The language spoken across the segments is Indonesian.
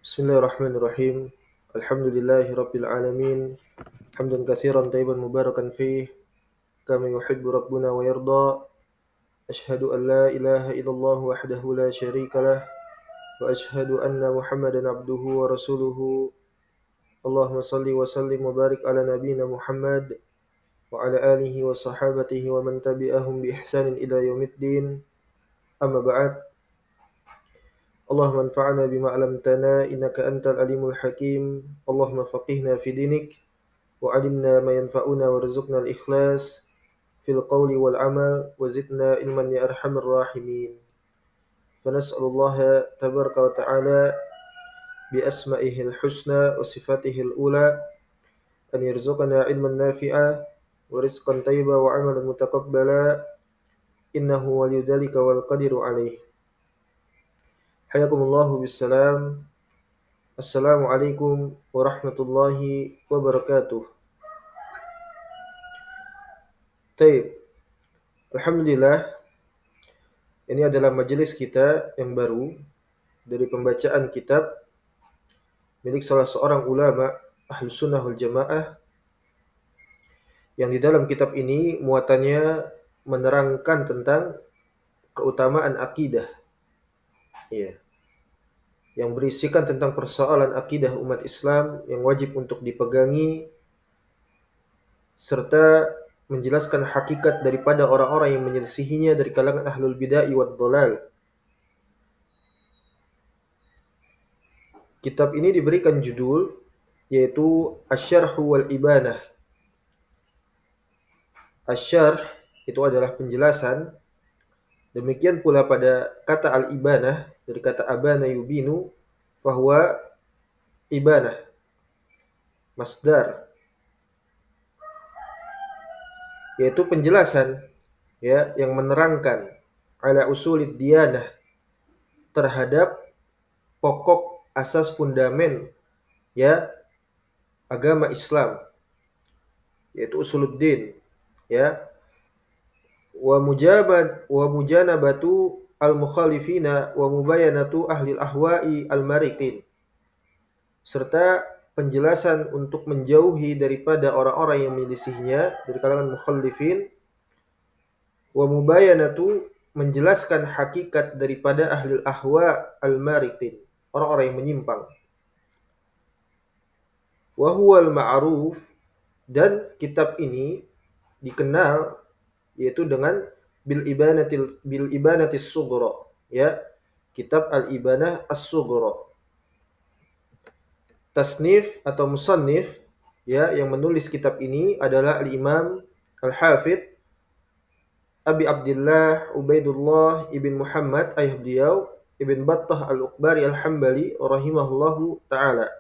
Bismillahirrahmanirrahim. Alhamdulillahirabbil alamin. Hamdan katsiran tayyiban mubarakan fih, kama yuhibbu rabbuna wa yarda. Asyhadu an la ilaha illallah wahdahu la syarikalah wa asyhadu anna Muhammadan abduhu wa rasuluhu. Allahumma salli wa sallim wa barik ala nabiyyina Muhammad wa ala alihi wa sahabatihi wa man tabi'ahum bi ihsanin ila yaumiddin. Amma ba'd. Allahumma anfa'na bima 'allamtana innaka antal alimul hakim. Allahumma faqihna fi dinik وعلمنا ما ينفعنا وارزقنا الإخلاص في القول والعمل وزدنا علما يا أرحم الراحمين. فنسأل الله تبارك وتعالى بأسمائه الحسنى وصفاته الأولى أن يرزقنا علما نافعا ورزقا طيبا وعملا متقبلا إنه ولي ذلك والقدر عليه. حياكم الله بالسلام. السلام عليكم ورحمة الله وبركاته. Taib. Alhamdulillah, ini adalah majelis kita yang baru dari pembacaan kitab milik salah seorang ulama Ahlus Sunnah wal Jamaah, yang di dalam kitab ini muatannya menerangkan tentang keutamaan akidah, ya, yang berisikan tentang persoalan akidah umat Islam yang wajib untuk dipegangi, serta menjelaskan hakikat daripada orang-orang yang menyelisihinya dari kalangan ahlul bid'ah wad dhalal. Kitab ini diberikan judul yaitu Asy-Syarh wal Ibanah. Asy-Syarh itu adalah penjelasan. Demikian pula pada kata al-ibanah dari kata abana yubinu, bahwa ibanah masdar, yaitu penjelasan, ya, yang menerangkan ala usulid diyanah, terhadap pokok asas fundamen, ya, agama Islam, yaitu usuluddin, ya, wa mujanabatu al-mukhalifina wa mubayanatu ahli al-ahwa'i al-mariqin, serta penjelasan untuk menjauhi daripada orang-orang yang menyelisihinya dari kalangan mukhalifin, wa mubayanatu, menjelaskan hakikat daripada ahli al-ahwa al-mariqin, orang-orang yang menyimpang, wa huwal ma'ruf, dan kitab ini dikenal yaitu dengan bil ibanatis sughra, ya, kitab al-ibanah as-sughra. Tasnif atau musannif, ya, yang menulis kitab ini adalah al-Imam Al-Hafidh Abi Abdullah Ubaidullah ibn Muhammad, ayah beliau, Ibn Battah Al-Uqbari Al-Hambali rahimahullahu ta'ala.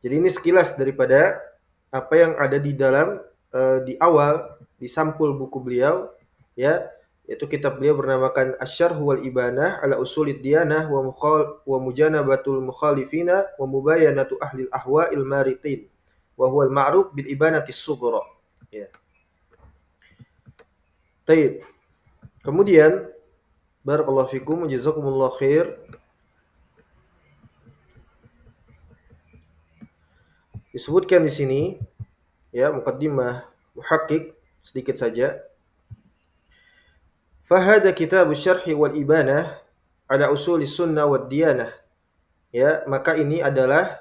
Jadi ini sekilas daripada apa yang ada di dalam di awal, di sampul buku beliau, ya, yaitu kitab beliau bernamakan Asy-Syarh wal Ibanah ala Usulid Diyanah wa Mujanabatul Mukhalifina wa Mubayanatu Ahlil Ahwa'il Mariqin wa huwal ma'ruf bil Ibanatis Sughra. Ya. Baik. Kemudian barakallahu fikum, jazakumullah khair. Disebutkan di sini, ya, muqaddimah muhakkik sedikit saja. Fahada kitab Asy-Syarh wal Ibanah ala Usulis Sunnah wad Diyanah. Ya, maka ini adalah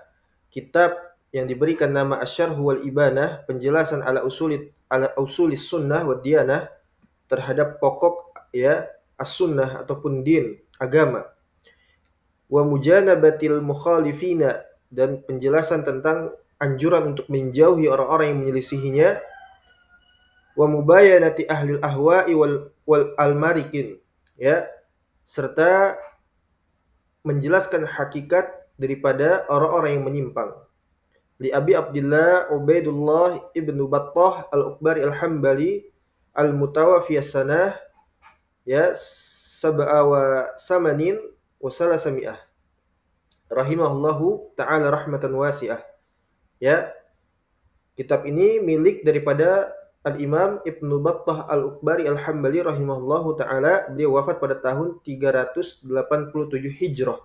kitab yang diberikan nama Asy-Syarh wal Ibanah, penjelasan ala usulis sunnah wad Diyanah, terhadap pokok, ya, as-sunnah ataupun din, agama. Wa mujanabatil mukhalifina, dan penjelasan tentang anjuran untuk menjauhi orang-orang yang menyelisihinya. Wa mubayanati ahlil ahwa'i wal almarikin, ya, serta menjelaskan hakikat daripada orang-orang yang menyimpang. Li Abi Abdullah Ubaidullah ibnu Battah Al-Uqbari Al-Hambali Al-Mutawaffi as-sanah, ya, sab'a wa samanin wa salasami'ah rahimahullahu ta'ala rahmatan wasi'ah. Ya, kitab ini milik daripada Al-Imam Ibnu Battah Al-Uqbari Al-Hambali rahimahullahu ta'ala. Beliau wafat pada tahun 387 Hijrah.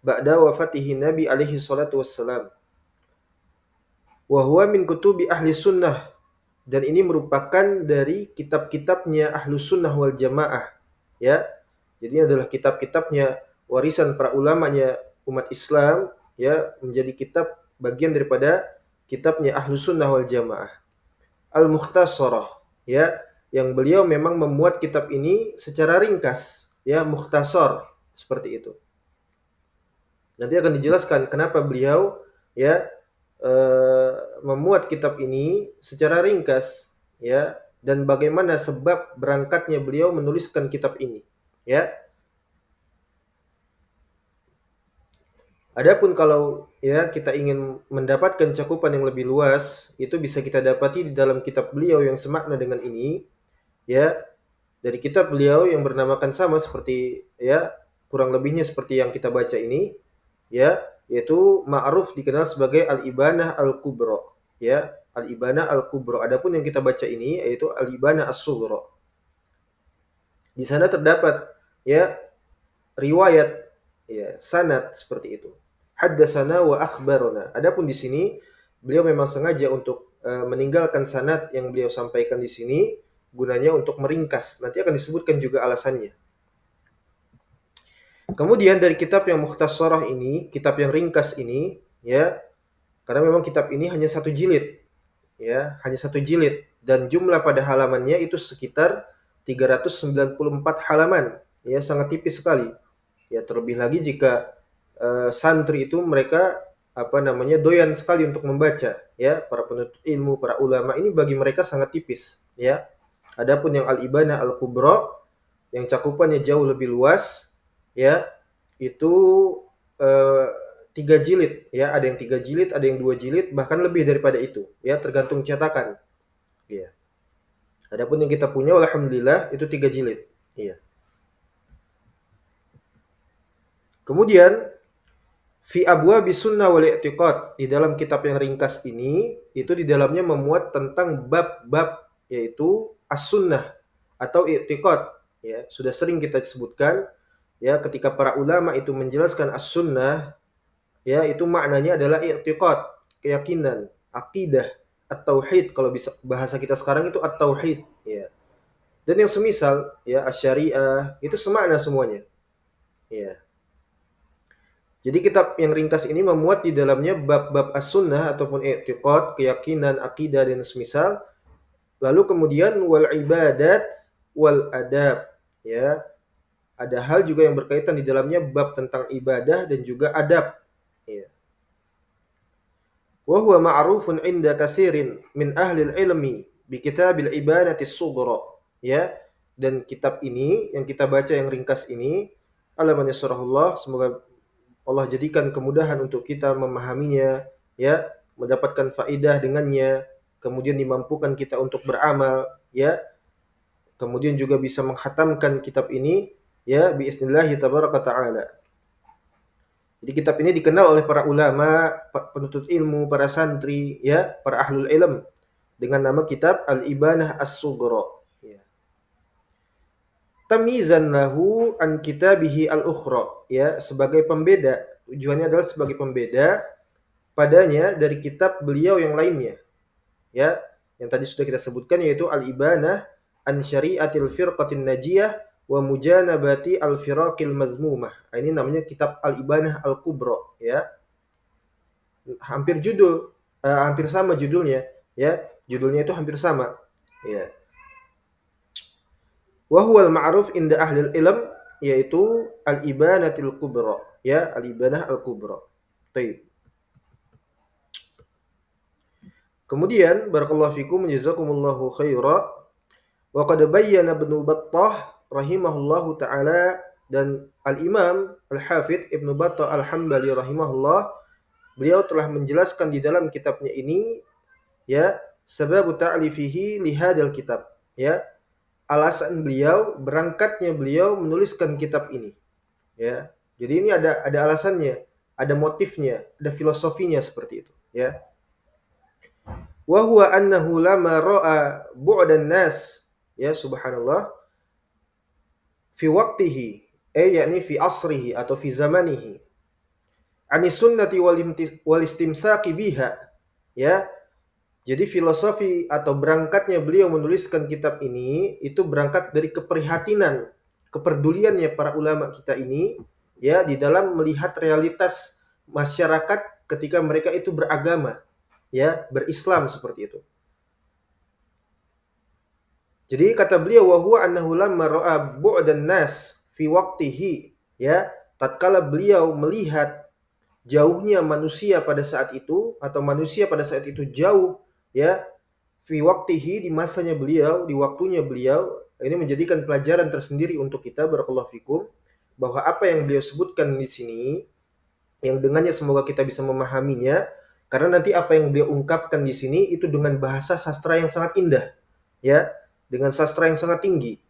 ba'da wafatihi Nabi alaihi salatu wassalam. Wa huwa min kutubi ahli sunnah, dan ini merupakan dari kitab-kitabnya ahlu sunnah wal jamaah, ya. Jadi ini adalah kitab-kitabnya warisan para ulamanya umat Islam, ya, menjadi kitab bagian daripada kitabnya ahlu sunnah wal jamaah. Al-Mukhtasarah, ya, yang beliau memang memuat kitab ini secara ringkas, ya, mukhtasar seperti itu. Nanti akan dijelaskan kenapa beliau, ya, memuat kitab ini secara ringkas, ya, dan bagaimana sebab berangkatnya beliau menuliskan kitab ini, ya. Adapun kalau, ya, kita ingin mendapatkan cakupan yang lebih luas, itu bisa kita dapati di dalam kitab beliau yang semakna dengan ini, ya, dari kitab beliau yang bernamakan sama seperti, ya, kurang lebihnya seperti yang kita baca ini, ya, yaitu ma'ruf dikenal sebagai Al-Ibanah Al-Kubra, ya, Al-Ibanah Al-Kubra. Adapun yang kita baca ini yaitu Al-Ibanah As-Sughra. Di sana terdapat, ya, riwayat, ya, sanad seperti itu. Haddatsana wa akhbarana. Adapun di sini beliau memang sengaja untuk meninggalkan sanad yang beliau sampaikan di sini, gunanya untuk meringkas. Nanti akan disebutkan juga alasannya. Kemudian dari kitab yang mukhtasarah ini, kitab yang ringkas ini, ya, karena memang kitab ini hanya satu jilid, ya, hanya satu jilid, dan jumlah pada halamannya itu sekitar 394 halaman, ya, sangat tipis sekali. Ya, terlebih lagi jika santri itu mereka doyan sekali untuk membaca, ya, para penuntut ilmu, para ulama ini bagi mereka sangat tipis, ya. Adapun yang Al-Ibanah Al-Kubra yang cakupannya jauh lebih luas, ya, itu 3 jilid, ya, ada yang 3 jilid, ada yang 2 jilid, bahkan lebih daripada itu, ya, tergantung cetakan, ya. Adapun yang kita punya alhamdulillah itu 3 jilid, ya. Kemudian fi abwabis sunnah wal i'tiqad, di dalam kitab yang ringkas ini itu di dalamnya memuat tentang bab-bab, yaitu as-sunnah atau i'tiqad, ya. Sudah sering kita sebutkan, ya, ketika para ulama itu menjelaskan as-sunnah, ya, itu maknanya adalah i'tiqad, keyakinan, akidah, at-tauhid, kalau bisa bahasa kita sekarang itu at-tauhid, ya. Dan yang semisal, ya, asy-syariah, itu semakna semuanya, ya. Jadi kitab yang ringkas ini memuat di dalamnya bab-bab as-sunnah ataupun i'tiqad, keyakinan, akidah dan semisal. Lalu kemudian wal ibadat wal adab, ya. Ada hal juga yang berkaitan di dalamnya bab tentang ibadah dan juga adab, ya. Wa huwa ma'rufun 'inda katsirin min ahli ilmi bi kitabil ibanati as-sughra, ya. Dan kitab ini yang kita baca yang ringkas ini, alaman yasrahullah, semoga Allah jadikan kemudahan untuk kita memahaminya, ya, mendapatkan faidah dengannya, kemudian dimampukan kita untuk beramal, ya. Kemudian juga bisa menghatamkan kitab ini, ya, biiznillah tabaraka taala. Jadi kitab ini dikenal oleh para ulama, penuntut ilmu, para santri, ya, para ahlul ilm dengan nama kitab Al-Ibanah As-Sughra, ya. Tamyizan lahu an kitabihi al-ukhra, ya, sebagai pembeda. Tujuannya adalah sebagai pembeda padanya dari kitab beliau yang lainnya, ya, yang tadi sudah kita sebutkan, yaitu Al-Ibanah an Syari'atil Firqatin Najiyah wa Mujanabati Al-Firaqil Mazmumah. Nah, ini namanya kitab Al-Ibanah Al-Kubra, ya. Hampir sama judulnya, ya. Judulnya itu hampir sama, ya. Wa huwal ma'ruf inda ahlil ilm, yaitu Al-Ibanatil Kubra, ya, Al-Ibanah Al-Kubra. Baik. Kemudian barakallahu fikum jazakumullahu khaira, wa qad bayyana Ibnu Battah rahimahullahu taala, dan Al-Imam Al-Hafidz Ibnu Battah Al-Hambali rahimahullah, beliau telah menjelaskan di dalam kitabnya ini, ya, sebab ta'lifihi li hadzal kitab, ya, alasan beliau, berangkatnya beliau menuliskan kitab ini, ya. Jadi ini ada alasannya, ada motifnya, ada filosofinya seperti itu, ya. Wa huwa annahu lama ra'a bu'dan nas, ya, subhanallah, fi waqtihi, yakni fi asrihi atau fi zamanihi, anis sunnati wal istimsaki biha. Ya, jadi filosofi atau berangkatnya beliau menuliskan kitab ini itu berangkat dari keprihatinan, kepeduliannya para ulama kita ini ya di dalam melihat realitas masyarakat ketika mereka itu beragama, ya, berislam seperti itu. Jadi kata beliau wa huwa annahu lamma ra'a bu'dan nas fi waqtihi, ya, tatkala beliau melihat jauhnya manusia pada saat itu atau manusia pada saat itu jauh, ya, fi waqtihi, di masanya beliau, di waktunya beliau, ini menjadikan pelajaran tersendiri untuk kita, barakallahu fikum, bahwa apa yang beliau sebutkan di sini yang dengannya semoga kita bisa memahaminya, karena nanti apa yang beliau ungkapkan di sini itu dengan bahasa sastra yang sangat indah, ya, dengan sastra yang sangat tinggi,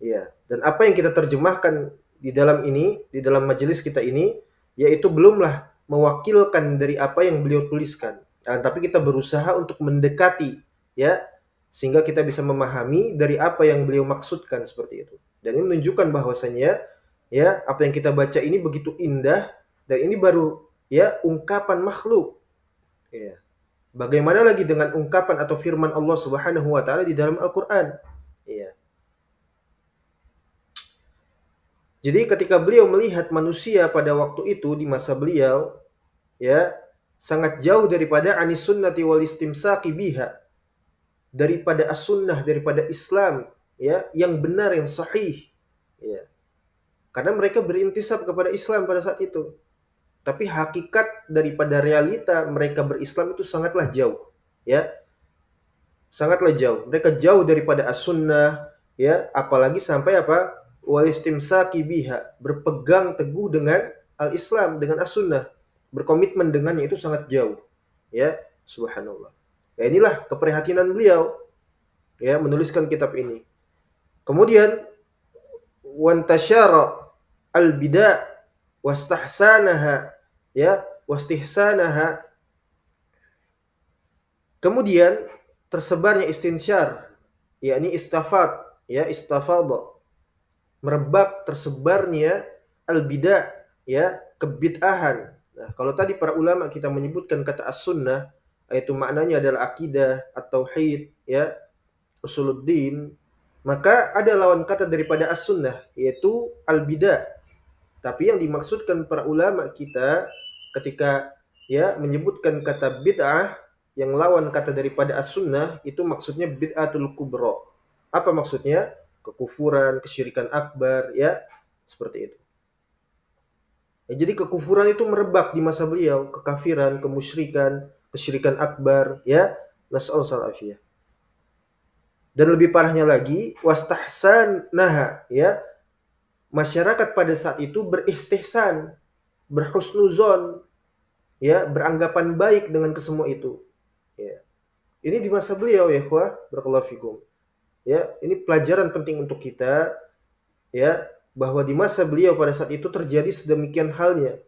ya. Dan apa yang kita terjemahkan di dalam ini, di dalam majelis kita ini, yaitu belumlah mewakilkan dari apa yang beliau tuliskan. Nah, tapi kita berusaha untuk mendekati, ya, sehingga kita bisa memahami dari apa yang beliau maksudkan seperti itu. Dan ini menunjukkan bahwasanya, ya, apa yang kita baca ini begitu indah dan ini baru, ya, ungkapan makhluk. Ya. Bagaimana lagi dengan ungkapan atau firman Allah Subhanahu wa taala di dalam Al-Qur'an? Ya. Jadi ketika beliau melihat manusia pada waktu itu di masa beliau, ya, sangat jauh daripada anis sunnati wal istimsaki biha, daripada as-sunnah, daripada Islam, ya, yang benar, yang sahih, ya. Karena mereka berintisab kepada Islam pada saat itu. Tapi hakikat daripada realita mereka berislam itu sangatlah jauh, ya. Sangatlah jauh. Mereka jauh daripada as-sunnah, ya, apalagi sampai apa? Wal istimsaki biha, berpegang teguh dengan al-Islam, dengan as-sunnah, berkomitmen dengannya itu sangat jauh, ya. Subhanallah. Ya, inilah keprihatinan beliau, ya, menuliskan kitab ini. Kemudian wantashara al-bida' wastahsanaha, ya, wastihsanaha. Kemudian tersebarnya istinsyar, yakni istafad, ya, istafadha, merebak, tersebarnya al-bida', ya, kebid'ahan. Nah, kalau tadi para ulama kita menyebutkan kata as-sunnah, yaitu maknanya adalah akidah atau tauhid, ya, usuluddin, maka ada lawan kata daripada as-sunnah, yaitu al-bida'. Tapi yang dimaksudkan para ulama kita ketika, ya, menyebutkan kata bid'ah, yang lawan kata daripada as-sunnah, itu maksudnya bid'atul kubra. Apa maksudnya? Kekufuran, kesyirikan akbar, ya, seperti itu. Ya, jadi kekufuran itu merebak di masa beliau, kekafiran, kemusyrikan, kesyirikan akbar, ya, nas'alullah afiyah. Dan lebih parahnya lagi, wastahsanaha, ya, masyarakat pada saat itu beristihsan, berhusnuzon, ya, beranggapan baik dengan kesemua itu, ya. Ini di masa beliau, ya ikhwah, barakallahu fikum. Ya, ini pelajaran penting untuk kita, ya, bahwa di masa beliau pada saat itu terjadi sedemikian halnya.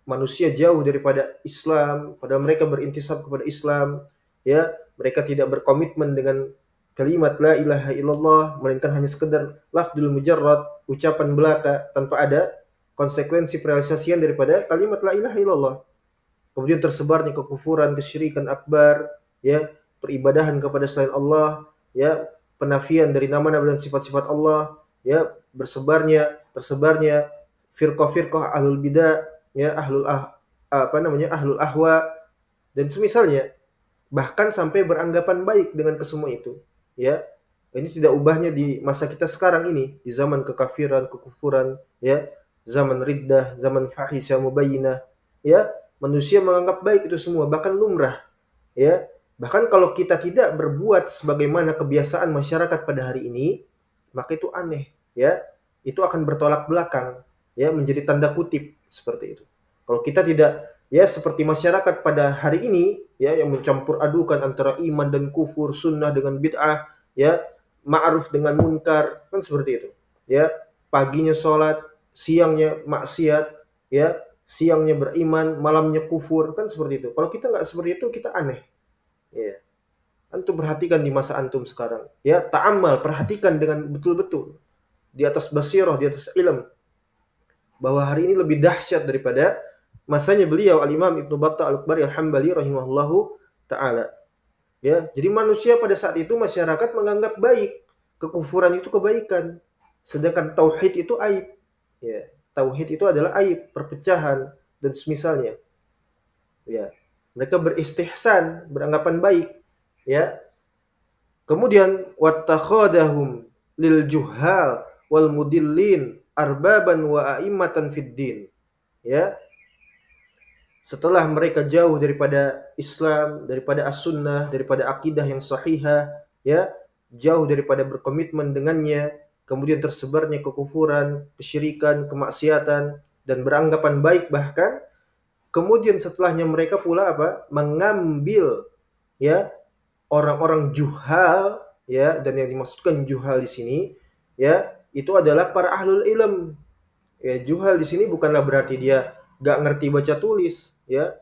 Manusia jauh daripada Islam, padahal mereka berintisab kepada Islam, ya, mereka tidak berkomitmen dengan kalimat la ilaha illallah, melainkan hanya sekedar lafzul mujarrad, ucapan belaka tanpa ada konsekuensi perealisasian daripada kalimat la ilaha illallah. Kemudian tersebarnya kekufuran, kesyirikan akbar, ya, peribadahan kepada selain Allah, ya, penafian dari nama-nama dan sifat-sifat Allah, ya, tersebarnya firqah-firqah ahlul bidah, ya, ahlul ahwa dan semisalnya, bahkan sampai beranggapan baik dengan kesemua itu, ya. Ini tidak ubahnya di masa kita sekarang ini, di zaman kekafiran, kekufuran, ya, zaman riddah, zaman fahisyah mubayyinah, ya, manusia menganggap baik itu semua, bahkan lumrah, ya. Bahkan kalau kita tidak berbuat sebagaimana kebiasaan masyarakat pada hari ini, maka itu aneh, ya. Itu akan bertolak belakang, ya, menjadi tanda kutip seperti itu. Kalau kita tidak, ya, seperti masyarakat pada hari ini, ya, yang mencampur adukan antara iman dan kufur, sunnah dengan bid'ah, ya, ma'ruf dengan munkar, kan seperti itu, ya. Paginya sholat, siangnya maksiat, ya, siangnya beriman, malamnya kufur, kan seperti itu. Kalau kita nggak seperti itu, kita aneh. Ya. Antum perhatikan di masa antum sekarang. Ya, ta'ammal, perhatikan dengan betul-betul. Di atas basirah, di atas ilm. Bahwa hari ini lebih dahsyat daripada masanya beliau Al-Imam Ibnu Battah Al-Akbari Al-Hambali rahimahullahu taala. Ya, jadi manusia pada saat itu masyarakat menganggap baik kekufuran itu kebaikan, sedangkan tauhid itu aib. Ya, tauhid itu adalah aib, perpecahan dan semisalnya. Ya, mereka beristihsan, beranggapan baik. Ya, kemudian wattakhadahum lil juhal wal mudillin arbaban wa a'immatan fid din. Ya, setelah mereka jauh daripada Islam, daripada as-sunnah, daripada akidah yang sahihah, ya, jauh daripada berkomitmen dengannya, kemudian tersebarnya kekufuran, kesyirikan, kemaksiatan, dan beranggapan baik bahkan, kemudian setelahnya mereka pula apa? Mengambil, ya, orang-orang juhal, ya, dan yang dimaksudkan juhal di sini, ya, itu adalah para ahlul ilm. Ya, juhal di sini bukanlah berarti dia gak ngerti baca tulis, ya.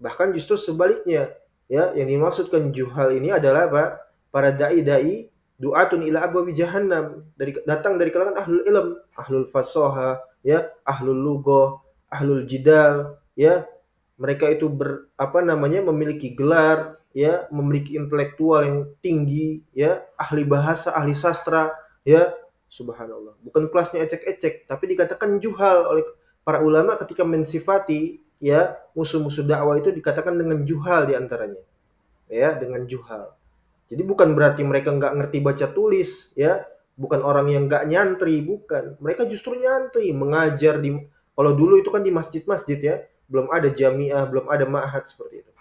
Bahkan justru sebaliknya, ya, yang dimaksudkan juhal ini adalah apa? Para dai-dai du'atun ila abwabi jahannam, datang dari kalangan ahlul ilm, ahlul fasoha, ya, ahlul lughah, ahlul jidal, ya. Mereka itu memiliki gelar, ya, memiliki intelektual yang tinggi, ya, ahli bahasa, ahli sastra, ya. Subhanallah. Bukan kelasnya ecek-ecek, tapi dikatakan juhal oleh para ulama ketika mensifati, ya, musuh-musuh dakwah itu dikatakan dengan juhal diantaranya, ya, dengan juhal. Jadi bukan berarti mereka nggak ngerti baca tulis, ya, bukan orang yang nggak nyantri, bukan. Mereka justru nyantri, mengajar di, kalau dulu itu kan di masjid-masjid, ya, belum ada jamiah, belum ada ma'had seperti itu.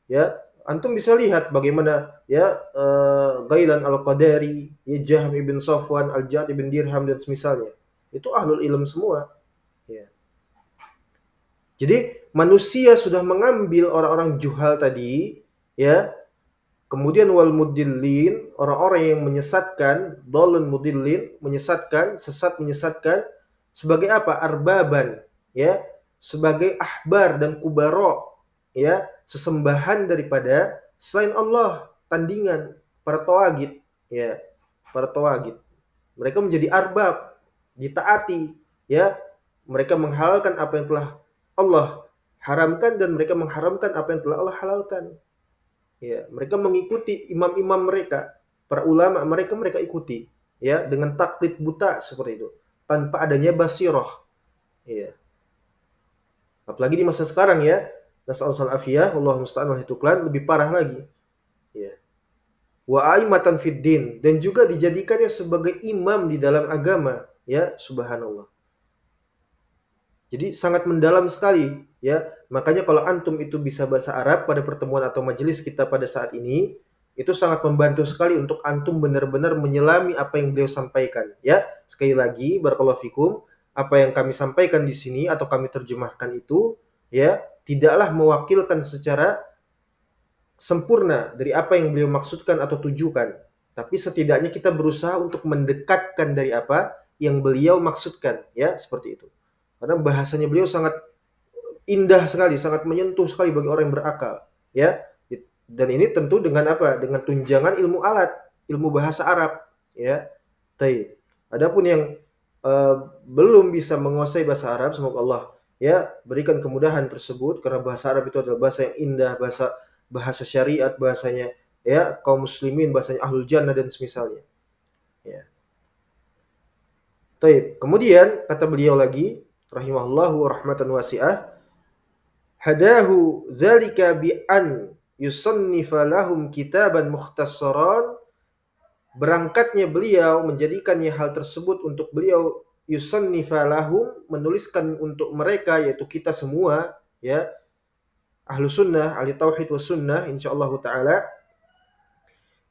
Ya, antum bisa lihat bagaimana, ya, Ghailan Al-Qadari, ya, Jahm ibn Safwan, Al-Ja'd ibn Dirham dan semisalnya. Itu ahlul ilm semua, ya. Jadi manusia sudah mengambil orang-orang juhal tadi, ya. Kemudian wal mudillin, orang-orang yang menyesatkan, dhalun mudillin, menyesatkan, sesat menyesatkan, sebagai apa? Arbaban, ya, sebagai ahbar dan kubaro, ya, sesembahan daripada selain Allah, tandingan para tawagid, ya, para tawagid. Mereka menjadi arbab, ditaati, ya. Mereka menghalalkan apa yang telah Allah haramkan dan mereka mengharamkan apa yang telah Allah halalkan. Ya, mereka mengikuti imam-imam mereka, para ulama mereka ikuti, ya, dengan taklid buta seperti itu, tanpa adanya basirah. Ya. Apalagi di masa sekarang, ya, nasallallahu afiyah, Allahu musta'an wa hituklan, lebih parah lagi. Ya. Wa aimatan fid din, dan juga dijadikannya sebagai imam di dalam agama, ya, subhanallah. Jadi sangat mendalam sekali, ya. Makanya kalau antum itu bisa bahasa Arab pada pertemuan atau majelis kita pada saat ini, itu sangat membantu sekali untuk antum benar-benar menyelami apa yang beliau sampaikan, ya. Sekali lagi, barakallahu fikum, apa yang kami sampaikan di sini atau kami terjemahkan itu, ya, tidaklah mewakilkan secara sempurna dari apa yang beliau maksudkan atau tujukan, tapi setidaknya kita berusaha untuk mendekatkan dari apa yang beliau maksudkan, ya, seperti itu. Karena bahasanya beliau sangat indah sekali, sangat menyentuh sekali bagi orang yang berakal, ya. Dan ini tentu dengan apa? Dengan tunjangan ilmu alat, ilmu bahasa Arab, ya. Taib. Adapun yang belum bisa menguasai bahasa Arab, semoga Allah, ya, berikan kemudahan tersebut, karena bahasa Arab itu adalah bahasa yang indah, bahasa syariat, bahasanya, ya, kaum muslimin, bahasanya ahlul jannah dan semisalnya, ya. Taib. Kemudian kata beliau lagi rahimahullahu rahmatan wasi'ah, hadahu zalika bi an yusannifa lahum kitaban mukhtassaran, berangkatnya beliau menjadikannya hal tersebut untuk beliau yusannifa lahum, menuliskan untuk mereka, yaitu kita semua, ya, ahlu sunnah, ahli tauhid was sunnah insyaallah taala,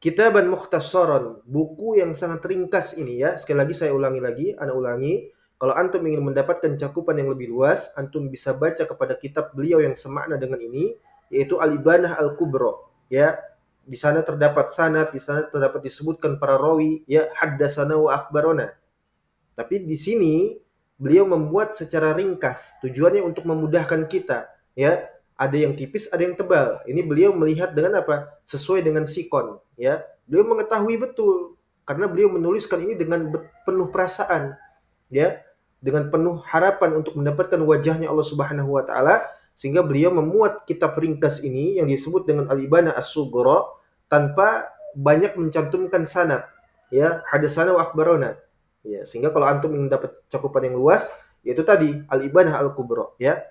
kitaban mukhtassaran, buku yang sangat ringkas ini, ya. Sekali lagi saya ulangi lagi, ana ulangi. Kalau antum ingin mendapatkan cakupan yang lebih luas, antum bisa baca kepada kitab beliau yang semakna dengan ini, yaitu Al-Ibanah Al-Kubra, ya. Di sana terdapat sanad, di sana terdapat disebutkan para rawi, ya, haddatsana wa akhbarana. Tapi di sini beliau membuat secara ringkas, tujuannya untuk memudahkan kita, ya. Ada yang tipis, ada yang tebal. Ini beliau melihat dengan apa? Sesuai dengan sikon, ya. Beliau mengetahui betul karena beliau menuliskan ini dengan penuh perasaan, ya. dengan penuh harapan untuk mendapatkan wajahnya Allah Subhanahu wa taala, sehingga beliau memuat kitab ringkas ini yang disebut dengan Al-Ibanah As-Sughra tanpa banyak mencantumkan sanad, ya, hadatsana wa akhbarana. Ya, sehingga kalau antum ingin dapat cakupan yang luas, yaitu tadi Al-Ibanah Al-Kubra, ya.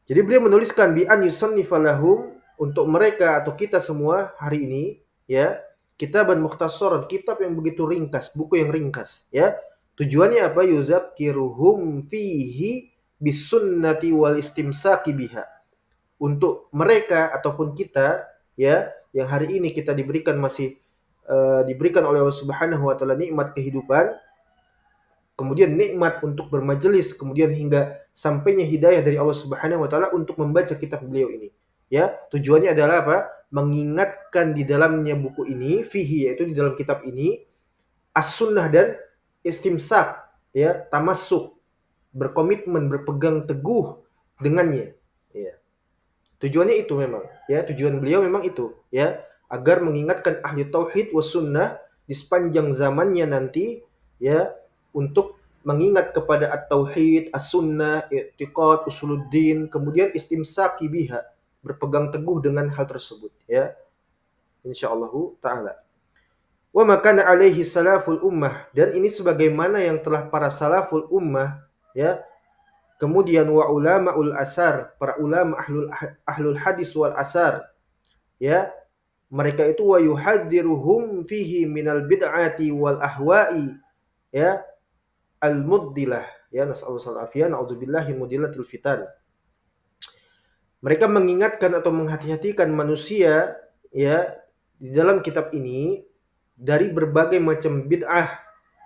Jadi beliau menuliskan bi an yusannifa lahum, untuk mereka atau kita semua hari ini, ya, kitaban mukhtasaran, kitab yang begitu ringkas, buku yang ringkas, ya. Tujuannya apa? Yuzakkiruhum fihi bisunnati wal istimsaki biha. Untuk mereka ataupun kita, ya, yang hari ini kita diberikan masih diberikan oleh Allah Subhanahu wa taala nikmat kehidupan, kemudian nikmat untuk bermajelis, kemudian hingga sampainya hidayah dari Allah Subhanahu wa taala untuk membaca kitab beliau ini. Ya, tujuannya adalah apa? Mengingatkan di dalamnya buku ini, fihi, yaitu di dalam kitab ini, as-sunnah dan istimsak, ya, tamassuk, berkomitmen, berpegang teguh dengannya. Ya. Tujuannya itu memang, ya, tujuan beliau memang itu, ya, agar mengingatkan ahli tauhid was sunnah di sepanjang zamannya nanti, ya, untuk mengingat kepada at-tauhid, as-sunnah, i'tiqad, usuluddin, kemudian istimsaki biha, berpegang teguh dengan hal tersebut, ya, insyaallah taala. Wa makana alaihi salaful ummah, dan ini sebagaimana yang telah para salaful ummah, ya, kemudian wa ulamaul asar, para ulama ahlul hadis wal asar, ya, mereka itu wa yuhadziruhum fihi minal bid'ati wal ahwa'i, ya, al muddilah, ya, nasallallahu alaihi na'udzubillahi mudillatil fitan. Mereka mengingatkan atau menghati-hatikan manusia, ya, di dalam kitab ini dari berbagai macam bid'ah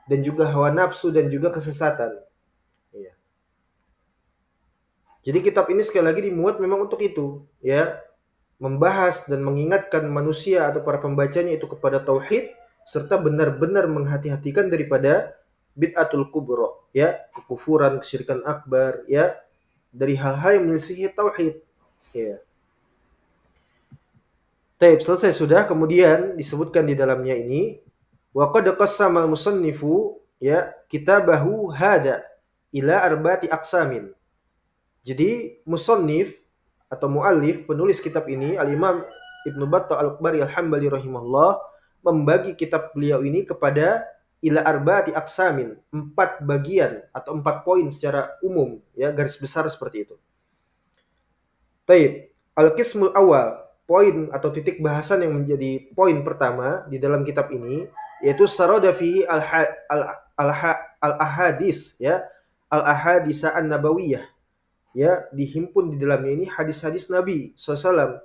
dan juga hawa nafsu dan juga kesesatan. Ya. Jadi kitab ini sekali lagi dimuat memang untuk itu, ya, membahas dan mengingatkan manusia atau para pembacanya itu kepada tauhid, serta benar-benar menghati-hatikan daripada bid'atul kubra, ya, kekufuran, kesyirikan akbar, ya, dari hal-hal yang menyelisihi tauhid, ya. Taib, selesai sudah. Kemudian disebutkan di dalamnya ini, wa qad qassama al-musannifu, ya, kitabahu hada ila arba'ati aqsamin. Jadi musannif atau muallif, penulis kitab ini, Al-Imam Ibnu Battah Al-Akbari Al-Hambali rahimahullah, membagi kitab beliau ini kepada ila arba'ati aqsamin, 4 bagian atau 4 poin secara umum, ya, garis besar seperti itu. Taib, al-qismul awal, poin atau titik bahasan yang menjadi poin pertama di dalam kitab ini, yaitu sarada fihi al-ahadis, ya, al-ahadisa an-nabawiyah, ya, dihimpun di dalamnya ini hadis-hadis Nabi SAW,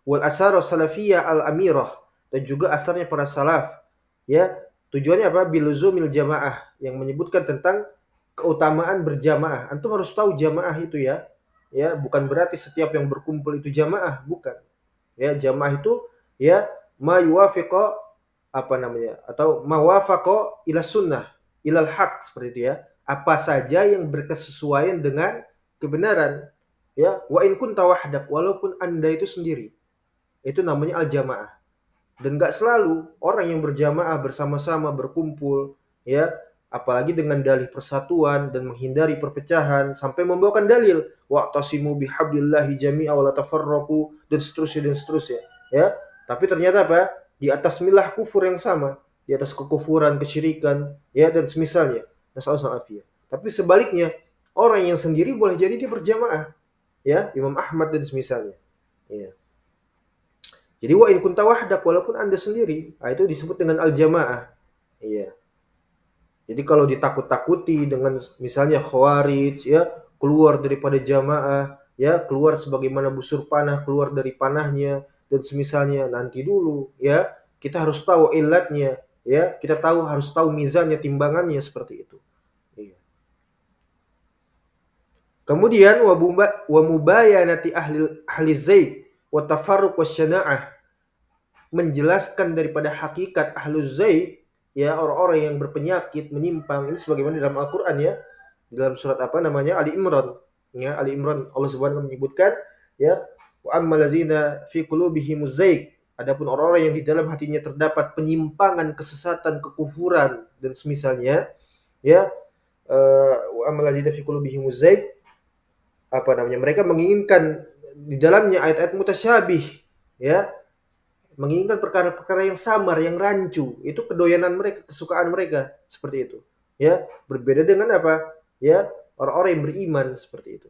wal asar salafiyah al-amirah, dan juga asarnya para salaf, ya. Tujuannya apa? Biluzumil jamaah, yang menyebutkan tentang keutamaan berjamaah. Antum harus tahu jamaah itu, ya, ya, bukan berarti setiap yang berkumpul itu jamaah, bukan. Ya, jamaah itu, ya, ma yuwafiqa, apa namanya, atau mawafaqa ila sunnah ilal haq, seperti itu, ya, apa saja yang berkesesuaian dengan kebenaran, ya, wa in kunta wahdak, walaupun Anda itu sendiri, itu namanya al jamaah. Dan enggak selalu orang yang berjamaah bersama-sama berkumpul, ya, apalagi dengan dalih persatuan dan menghindari perpecahan sampai membawakan dalil wa'tasimu bihablillahi jami'a wa la tafarraqu, dan seterusnya, ya. Tapi ternyata apa? Di atas milah kufur yang sama, di atas kekufuran, kesyirikan, ya, dan semisalnya. Nasallallahu alaihi. Tapi sebaliknya, orang yang sendiri boleh jadi dia berjamaah, ya, Imam Ahmad dan semisalnya, ya. Jadi wa in kunta wahdak, walaupun Anda sendiri, itu disebut dengan al-jamaah. Iya. Jadi kalau ditakut-takuti dengan misalnya khawarij, ya, keluar daripada jamaah, ya, keluar sebagaimana busur panah keluar dari panahnya dan semisalnya, nanti dulu, ya, kita harus tahu illatnya, ya, kita harus tahu mizannya, timbangannya, seperti itu. Iya. Kemudian wa mubayanati ahli zaid wa tafarruq wasyana'ah, menjelaskan daripada hakikat ahluz zaid, ya, orang-orang yang berpenyakit menyimpang. Ini sebagaimana dalam Al-Qur'an, ya, di dalam surat apa namanya, Ali Imran, ya, Ali Imran, Allah Subhanahu wa taala menyebutkan, ya, wa ammal ladzina fi qulubihimuz zaid, adapun orang-orang yang di dalam hatinya terdapat penyimpangan, kesesatan, kekufuran dan semisalnya, ya, wa amal ladzina fi qulubihimuz zaid, apa namanya, mereka menginginkan di dalamnya ayat-ayat mutasyabih, ya, menginginkan perkara-perkara yang samar, yang rancu, itu kedoyanan mereka, kesukaan mereka, seperti itu. Ya, berbeda dengan apa? Ya, orang-orang yang beriman seperti itu.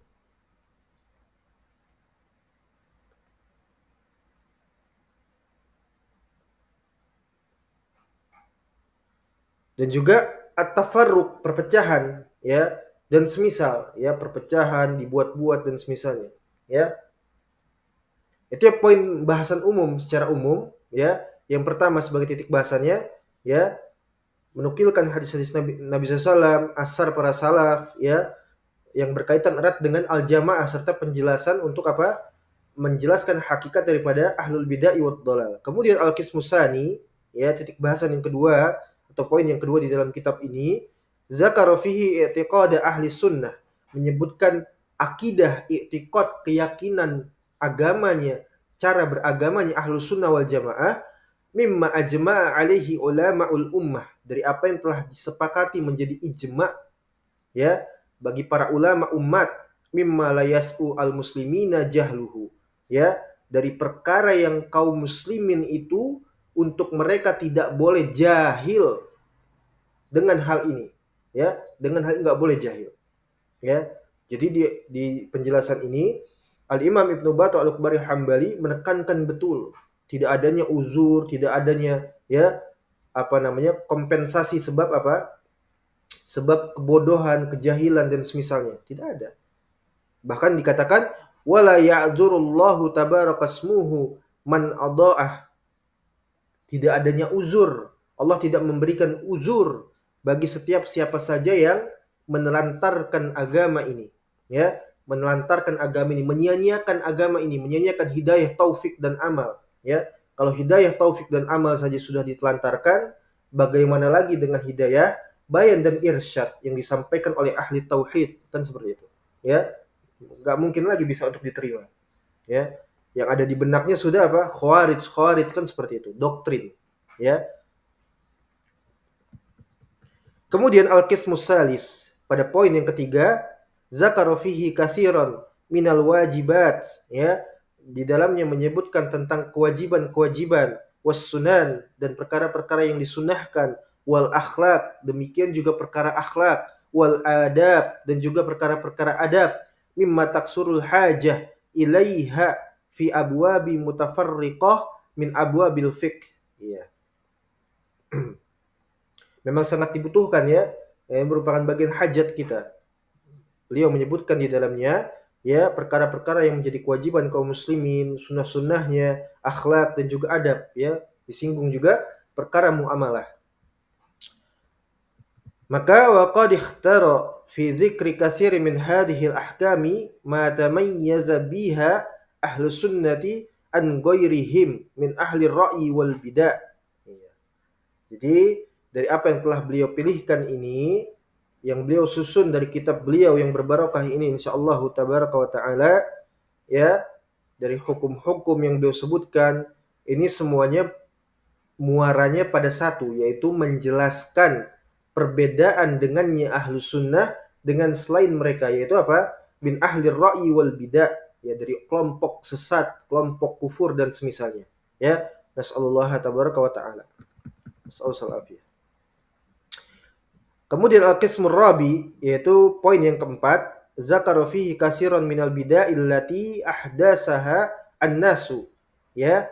Dan juga at-tafarruq, perpecahan, ya, dan semisal, ya, perpecahan dibuat-buat dan semisalnya, ya. Itu ya poin bahasan umum secara umum, ya. Yang pertama sebagai titik bahasannya, ya, menukilkan hadis-hadis Nabi SAW, asar para salaf, ya, yang berkaitan erat dengan al-jamaah serta penjelasan untuk apa? Menjelaskan hakikat daripada ahlul bid'ah wad dhalal. Kemudian al-qismus tsani, ya, titik bahasan yang kedua atau poin yang kedua di dalam kitab ini, zakara fihi i'tiqad ahli sunnah, menyebutkan akidah, i'tiqad, keyakinan agamanya, cara beragamanya ahlu sunnah wal jamaah, mimma ajma'a alaihi ulama'ul ummah, dari apa yang telah disepakati menjadi ijma', ya, bagi para ulama umat, mimma la yas'u al muslimina jahluhu, ya, dari perkara yang kaum muslimin itu untuk mereka tidak boleh jahil dengan hal ini, ya, dengan hal ini nggak boleh jahil, ya. Jadi di penjelasan ini Al Imam Ibnu Battah Al Akbari Hambali menekankan betul tidak adanya uzur, tidak adanya, ya, apa namanya, kompensasi sebab apa? Sebab kebodohan, kejahilan dan semisalnya. Tidak ada. Bahkan dikatakan wala ya'dzurullahu tabarakasmuhu man adha'ah. Tidak adanya uzur. Allah tidak memberikan uzur bagi setiap siapa saja yang menelantarkan agama ini, ya, menelantarkan agama ini, menyia-nyiakan agama ini, menyia-nyiakan hidayah, taufik dan amal, ya. Kalau hidayah, taufik dan amal saja sudah ditelantarkan, bagaimana lagi dengan hidayah, bayan dan irsyad yang disampaikan oleh ahli tauhid, kan seperti itu, ya. Nggak mungkin lagi bisa untuk diterima, ya. Yang ada di benaknya sudah apa? Khawarij kan seperti itu, doktrin, ya. Kemudian al-qismus salis, pada poin yang ketiga, zakara fihi katsiran minal wajibat, ya, di dalamnya menyebutkan tentang kewajiban-kewajiban, was sunan, dan perkara-perkara yang disunahkan, wal akhlak, demikian juga perkara akhlak, wal adab, dan juga perkara-perkara adab, mimma taksurul hajah ilaiha fi abwabi mutafarriqah min abwabil fiqh, ya. Memang sangat dibutuhkan, ya, merupakan bagian hajat kita. Beliau menyebutkan di dalamnya, ya, perkara-perkara yang menjadi kewajiban kaum muslimin, sunnah-sunnahnya, akhlak dan juga adab, ya. Disinggung juga perkara muamalah. Maka wa qad ikhtara fi dzikri katsirin min hadhihi al-ahkami ma tamayyaza biha ahlu sunnati an ghairihim min ahli ar-ra'yi wal bid'ah. Jadi dari apa yang telah beliau pilihkan ini, yang beliau susun dari kitab beliau yang berbarokah ini, insyaallah tabaraka wa taala, ya, dari hukum-hukum yang beliau sebutkan ini semuanya muaranya pada satu, yaitu menjelaskan perbedaan dengannya ahlu sunnah dengan selain mereka, yaitu apa? Bin ahli ra'yi wal bidah, ya, dari kelompok sesat, kelompok kufur dan semisalnya, ya. Nasallallahu tabaraka wa taala. Nasallallahu. Kemudian al-qismur rabi, yaitu poin yang keempat, zakara fihi katsiran minal bid'ah illati ahdasaha an-nasu, ya,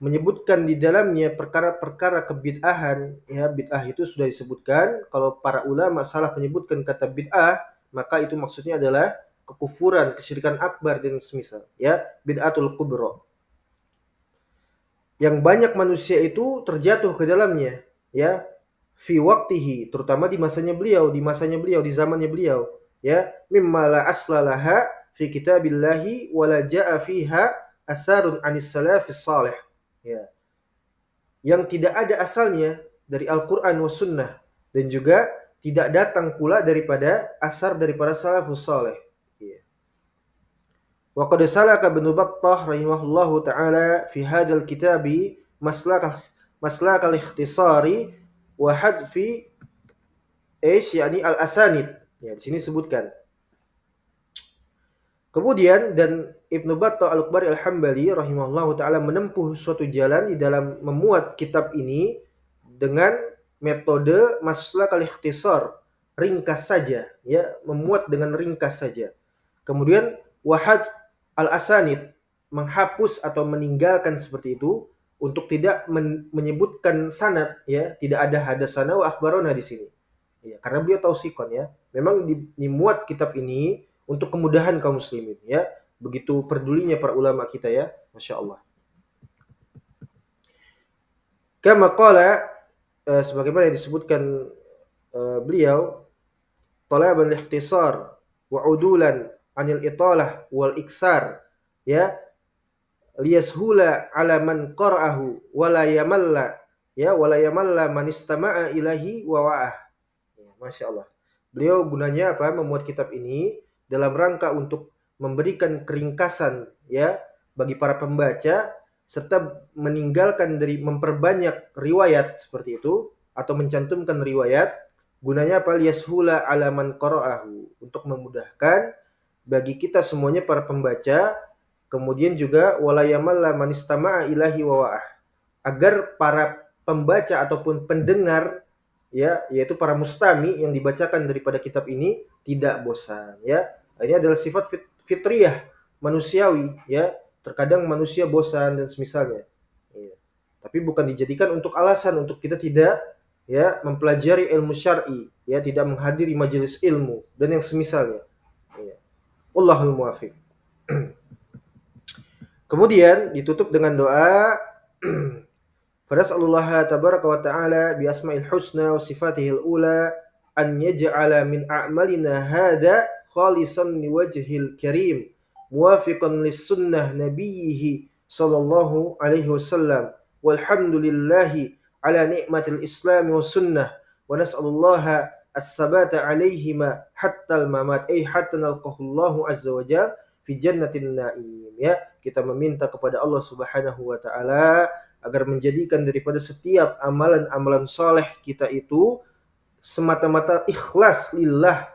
menyebutkan di dalamnya perkara-perkara kebid'ahan, ya. Bid'ah itu sudah disebutkan, kalau para ulama salah menyebutkan kata bid'ah, maka itu maksudnya adalah kekufuran, kesyirikan akbar dan semisal, ya, bid'atul kubra, yang banyak manusia itu terjatuh ke dalamnya, ya, fi waqtihi, terutama di masanya beliau, di zamannya beliau, ya, mimma la aslalaha fi kitabillahi wa la jaa fiha asarun anis salafis salih, ya, yang tidak ada asalnya dari Al-Qur'an was sunnah, dan juga tidak datang pula daripada asar dari para salafus salih, ya. Wa qad salaka Ibnu Battah rahimahullahu taala fi hadzal kitabi maslakal ikhtisari wa hadfi yani al-asanid, Ya, di sini sebutkan. Kemudian dan Ibnu Battah Al-Ukbari Al-Hambali rahimahullahu taala menempuh suatu jalan di dalam memuat kitab ini dengan metode maslak al-ikhtisar, ringkas saja, ya, memuat dengan ringkas saja. Kemudian wahad al-asanid, menghapus atau meninggalkan seperti itu untuk tidak menyebutkan sanad, ya, tidak ada hadasana wa akhbarona di sini. Ya, karena beliau tahu sikon, ya. Memang dimuat kitab ini untuk kemudahan kaum muslimin, ya. Begitu pedulinya para ulama kita, ya. Masya Allah. Kama qala, sebagaimana yang disebutkan beliau, talaban ikhtisar wa udulan anil italah wal iksar, ya, liyashula ala man qara'ahu wala yamalla, ya, wala yamalla man istama'a ilahi wa wa'ah. Ya, Masya Allah. Beliau gunanya apa? Memuat kitab ini dalam rangka untuk memberikan keringkasan, ya, bagi para pembaca serta meninggalkan dari memperbanyak riwayat seperti itu atau mencantumkan riwayat. Gunanya apa? Liyashula ala man qara'ahu, untuk memudahkan bagi kita semuanya para pembaca. Kemudian juga walayamalla manistama'a ilahi wa wa'ah, agar para pembaca ataupun pendengar, ya, yaitu para mustami yang dibacakan daripada kitab ini tidak bosan, ya. Ini adalah sifat fitriyah manusiawi, ya. Terkadang manusia bosan dan semisalnya. Ya. Tapi bukan dijadikan untuk alasan untuk kita tidak, ya, mempelajari ilmu syar'i, ya, tidak menghadiri majelis ilmu dan yang semisalnya. Ya. Wallahul muwaffiq. Kemudian ditutup dengan doa Fadas'alullaha tabaraka wa ta'ala bi asma'il husna wa sifatihil ula an yaj'ala min a'malina hada khalisan liwajhil karim muwafiqan lis sunnah nabiyhi sallallahu alaihi wasallam walhamdulillahi ala ni'matil islam wa sunnah wa nas'alullaha as-sabata alaihima hatta al-mamat hatta nalqahullahu azza wa jalla fi jannatin na'im, ya. Kita meminta kepada Allah Subhanahu wa taala agar menjadikan daripada setiap amalan-amalan soleh kita itu semata-mata ikhlas lillah,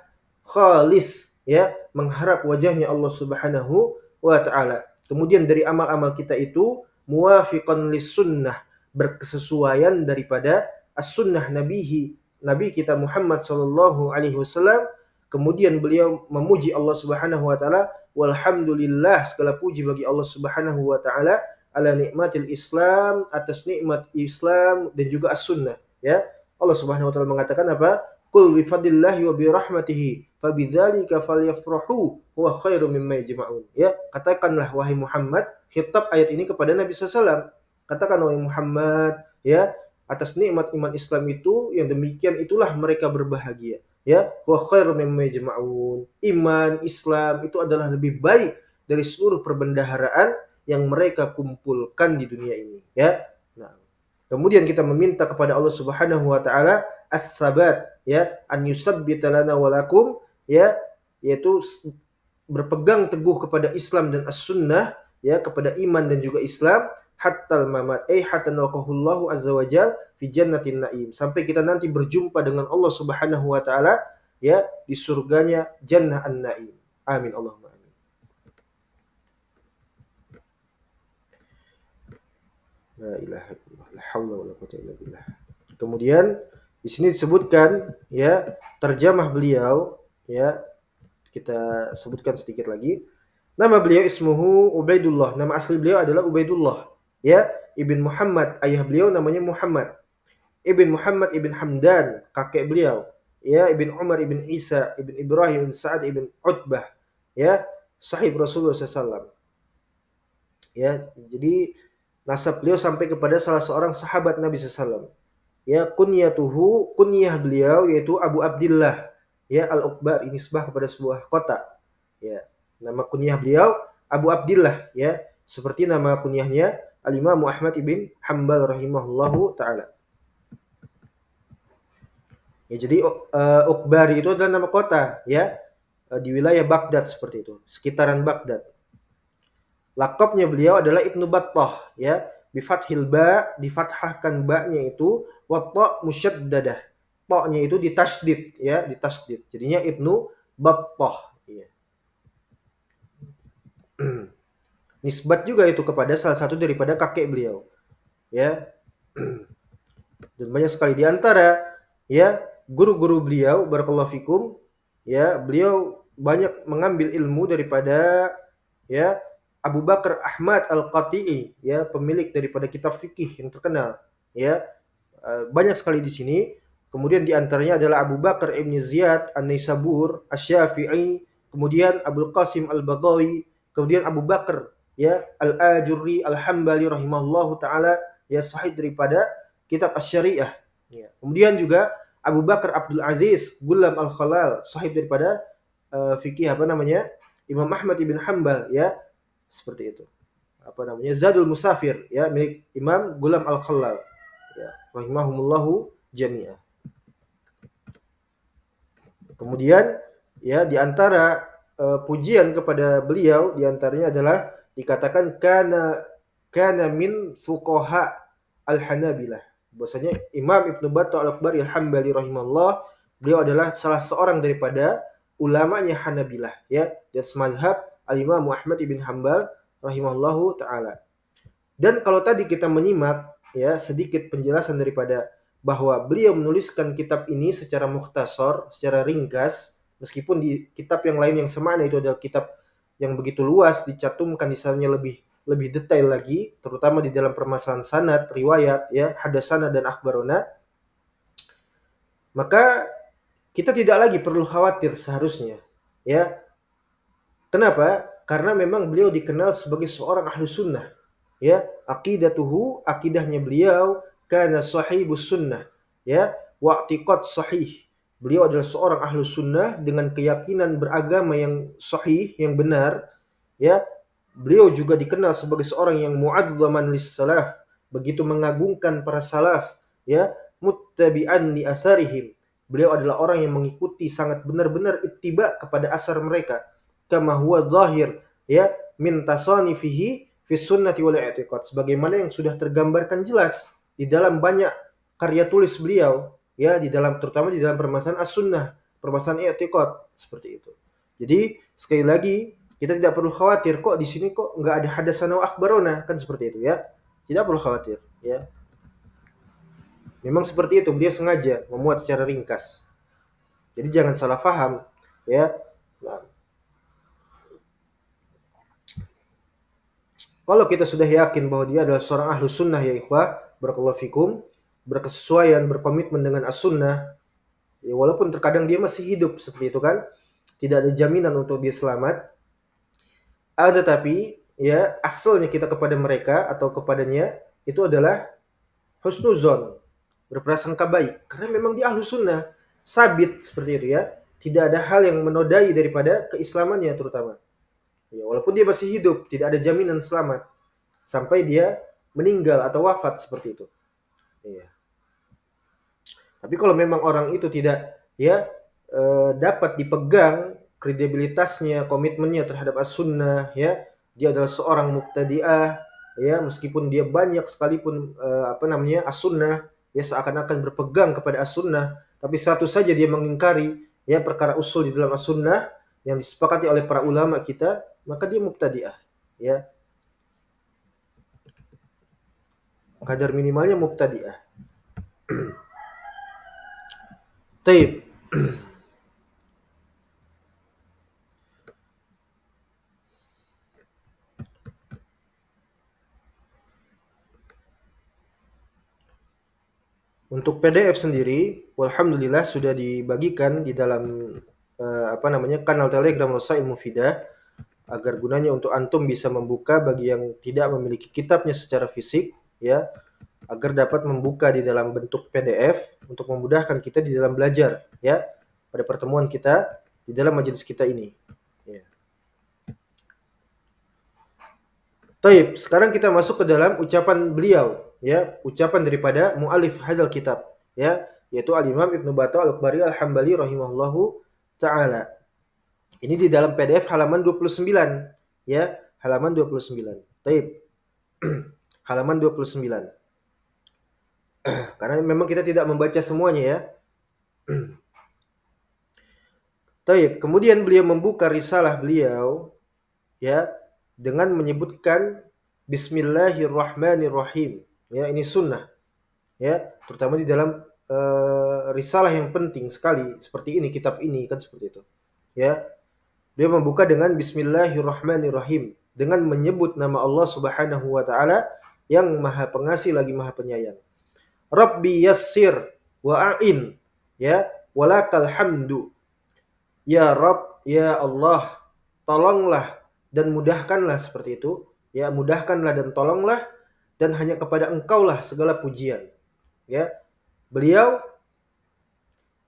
khalis, ya, mengharap wajahnya Allah Subhanahu wa taala. Kemudian dari amal-amal kita itu muwafiqan lis sunnah, berkesesuaian daripada as-sunnah nabi kita Muhammad sallallahu alaihi wasallam. Kemudian beliau memuji Allah Subhanahu wa taala, walhamdulillah, segala puji bagi Allah Subhanahu wa taala ala nikmatil Islam, atas nikmat Islam dan juga as-sunnah, ya. Allah Subhanahu wa taala mengatakan apa? Qul bi fadlillahi wa bi rahmatihi fabidzalika falyafrahu huwa khairum mimma yajma'un. Ya, katakanlah wahai Muhammad, khitab ayat ini kepada Nabi SAW. Katakan wahai Muhammad, ya, atas nikmat iman Islam itu yang demikian itulah mereka berbahagia. Ya, huwa khairum mimma yajma'un. Iman Islam itu adalah lebih baik dari seluruh perbendaharaan yang mereka kumpulkan di dunia ini, ya. Nah, kemudian kita meminta kepada Allah Subhanahu wa taala as-sabat, ya, an yusabbita lana wa lakum, ya, yaitu berpegang teguh kepada Islam dan as-sunnah, ya, kepada iman dan juga Islam hattal mamat hatta nalqahullahu azza wa jal fi jannatin naim, sampai kita nanti berjumpa dengan Allah Subhanahu wa taala, ya, di surganya jannah an-naim. Amin Allahumma amin. La ilaha illallah, la haula wala quwwata illa billah. Kemudian di sini disebutkan, ya, terjemah beliau, ya, kita sebutkan sedikit lagi. Nama beliau ismuhu Ubaidullah, nama asli beliau adalah Ubaidullah, ya, ibn Muhammad, ayah beliau namanya Muhammad, ibn Muhammad ibn Hamdan, kakek beliau, ya, ibn Umar ibn Isa ibn Ibrahim ibn Sa'ad ibn Utbah, ya, sahib Rasulullah SAW. Ya, jadi nasab beliau sampai kepada salah seorang sahabat Nabi SAW. Ya, kunyah beliau yaitu Abu Abdillah, ya, Al-Ukbar, ini nisbah kepada sebuah kota. Ya, nama kunyah beliau Abu Abdillah, ya, seperti nama kunyahnya Al-Imam Ahmad ibn Hanbal rahimahullahu taala. Ya, jadi Ukbar itu adalah nama kota, ya, di wilayah Baghdad seperti itu, sekitaran Baghdad. Lakabnya beliau adalah Ibnu Battah, ya, bi fathil ba, difathahkan ba-nya itu, wa ta musyaddadah, to-nya itu ditasydid ya, ditasydid. Jadinya Ibnu Battah ya. Nisbat juga itu kepada salah satu daripada kakek beliau ya. Dan banyak sekali di antara ya guru-guru beliau barakallahu fikum ya, beliau banyak mengambil ilmu daripada ya Abu Bakar Ahmad Al-Qati'i ya, pemilik daripada kitab fikih yang terkenal ya. Banyak sekali di sini. Kemudian di antaranya adalah Abu Bakar Ibn Ziyad An-Naisabur Asy-Syafi'i, kemudian Abdul Qasim Al-Baghawi, kemudian Abu Bakar ya Al-Ajurri Al-Hambali rahimahullahu taala ya, sahih daripada kitab Asy-Syariah ya. Kemudian juga Abu Bakar Abdul Aziz Gulam Al-Khalal, sahib daripada fikih apa namanya Imam Ahmad ibn Hanbal ya, seperti itu. Apa namanya Zadul Musafir ya, milik Imam Gulam Al-Khalal ya, rahimahumullahu jami'ah. Kemudian ya di antara pujian kepada beliau di antaranya adalah dikatakan kana min fuqaha al-Hanabilah. Bahwasanya Imam Ibnu Battah Al-Akbari Al-Hambali rahimahullah, beliau adalah salah seorang daripada ulamanya Hanabilah ya, dan semazhab Al-Imam Ahmad ibn Hanbal rahimahullahu taala. Dan kalau tadi kita menyimak ya sedikit penjelasan daripada bahwa beliau menuliskan kitab ini secara mukhtasar, secara ringkas, meskipun di kitab yang lain yang semakna itu adalah kitab yang begitu luas, dicantumkan di sana lebih detail lagi, terutama di dalam permasalahan sanad, riwayat, ya, hadasana dan akhbarona. Maka kita tidak lagi perlu khawatir seharusnya, ya. Kenapa? Karena memang beliau dikenal sebagai seorang ahlu sunnah, ya. Aqidatuhu, akidahnya beliau, kana sahibus sunnah, ya, wa'tiqad sahih. Beliau adalah seorang ahlu sunnah dengan keyakinan beragama yang sahih, yang benar, ya. Beliau juga dikenal sebagai seorang yang mu'adzaman lis-salaf, begitu mengagungkan para salaf, ya, muttabi'an li asarihim. Beliau adalah orang yang mengikuti sangat benar-benar ittiba kepada asar mereka, kama huwa zahir, ya, min tasanifihi fi sunnati wal i'tiqad, sebagaimana yang sudah tergambarkan jelas di dalam banyak karya tulis beliau, ya, di dalam terutama di dalam permasalahan as-sunnah, permasalahan i'tiqad, seperti itu. Jadi sekali lagi kita tidak perlu khawatir kok di sini kok nggak ada hadasana wa akhbarona, kan seperti itu ya. Tidak perlu khawatir ya. Memang seperti itu, dia sengaja memuat secara ringkas. Jadi jangan salah paham ya. Nah, kalau kita sudah yakin bahwa dia adalah seorang ahlu sunnah ya ikhwah, barakallahu fikum, berkesesuaian, berkomitmen dengan as-sunnah, ya, walaupun terkadang dia masih hidup seperti itu kan, tidak ada jaminan untuk dia selamat. Tetapi ya asalnya kita kepada mereka atau kepadanya itu adalah husnuzon, berprasangka baik, karena memang dia ahlu sunnah, sabit seperti itu ya, tidak ada hal yang menodai daripada keislamannya terutama. Ya, walaupun dia masih hidup, tidak ada jaminan selamat sampai dia meninggal atau wafat seperti itu. Ya. Tapi kalau memang orang itu tidak ya dapat dipegang kredibilitasnya, komitmennya terhadap as-sunnah, ya, dia adalah seorang mubtadi'ah, ya, meskipun dia banyak sekalipun as-sunnah, ya, seakan-akan berpegang kepada as-sunnah, tapi satu saja dia mengingkari ya perkara usul di dalam as-sunnah yang disepakati oleh para ulama kita, maka dia mubtadi'ah, ya. Kadar minimalnya mubtadi'ah. Taib. Untuk PDF sendiri, alhamdulillah sudah dibagikan di dalam kanal Telegram Rasail Mufidah, agar gunanya untuk antum bisa membuka bagi yang tidak memiliki kitabnya secara fisik, ya, agar dapat membuka di dalam bentuk PDF untuk memudahkan kita di dalam belajar, ya, pada pertemuan kita di dalam majelis kita ini. Ya. Taib, sekarang kita masuk ke dalam ucapan beliau, ya, ucapan daripada mu'alif hadzal kitab, ya, yaitu Al-Imam Ibnu Battah Al-Akbari Al-Hambali rahimahullahu taala. Ini di dalam PDF halaman 29, ya, halaman 29. Taib. Halaman 29. Karena memang kita tidak membaca semuanya ya. Taib. Kemudian beliau membuka risalah beliau ya dengan menyebutkan Bismillahirrahmanirrahim. Ya, ini sunnah. Ya, terutama di dalam risalah yang penting sekali seperti ini, kitab ini kan seperti itu. Ya, dia membuka dengan Bismillahirrahmanirrahim dengan menyebut nama Allah Subhanahu wa taala yang Maha Pengasih lagi Maha Penyayang. Rabbi yassir wa a'in, ya, walakal hamdu. Ya Rabb, ya Allah, tolonglah dan mudahkanlah, seperti itu. Ya, mudahkanlah dan tolonglah, dan hanya kepada Engkaulah segala pujian. Ya, beliau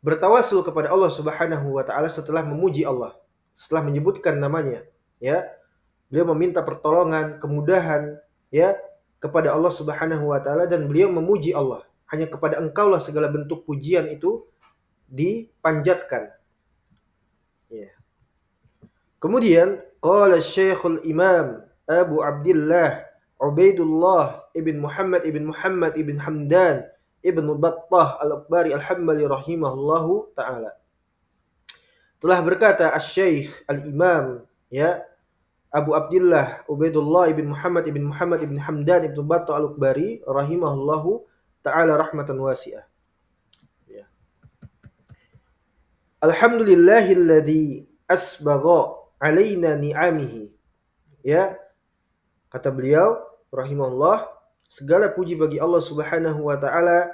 bertawasul kepada Allah Subhanahu wa taala setelah memuji Allah, setelah menyebutkan namanya, ya. Beliau meminta pertolongan, kemudahan, ya, kepada Allah Subhanahu wa taala, dan beliau memuji Allah. Hanya kepada Engkaulah segala bentuk pujian itu dipanjatkan. Ya. Kemudian qala Syekhul Imam Abu Abdullah Ubaidullah ibn Muhammad ibn Hamdan ibn Battah Al-Akbari Al-Hambali rahimahullahu taala. Telah berkata Asy-Syaikh Al-Imam, ya, Abu Abdullah Ubaidullah ibn Muhammad ibn Hamdan ibn Battah Al-Akbari rahimahullahu taala rahmatan wasi'ah. Ya. Alhamdulillahilladzi asbagha alaina ni'amihi. Ya, kata beliau rahimahullah, segala puji bagi Allah Subhanahu wa taala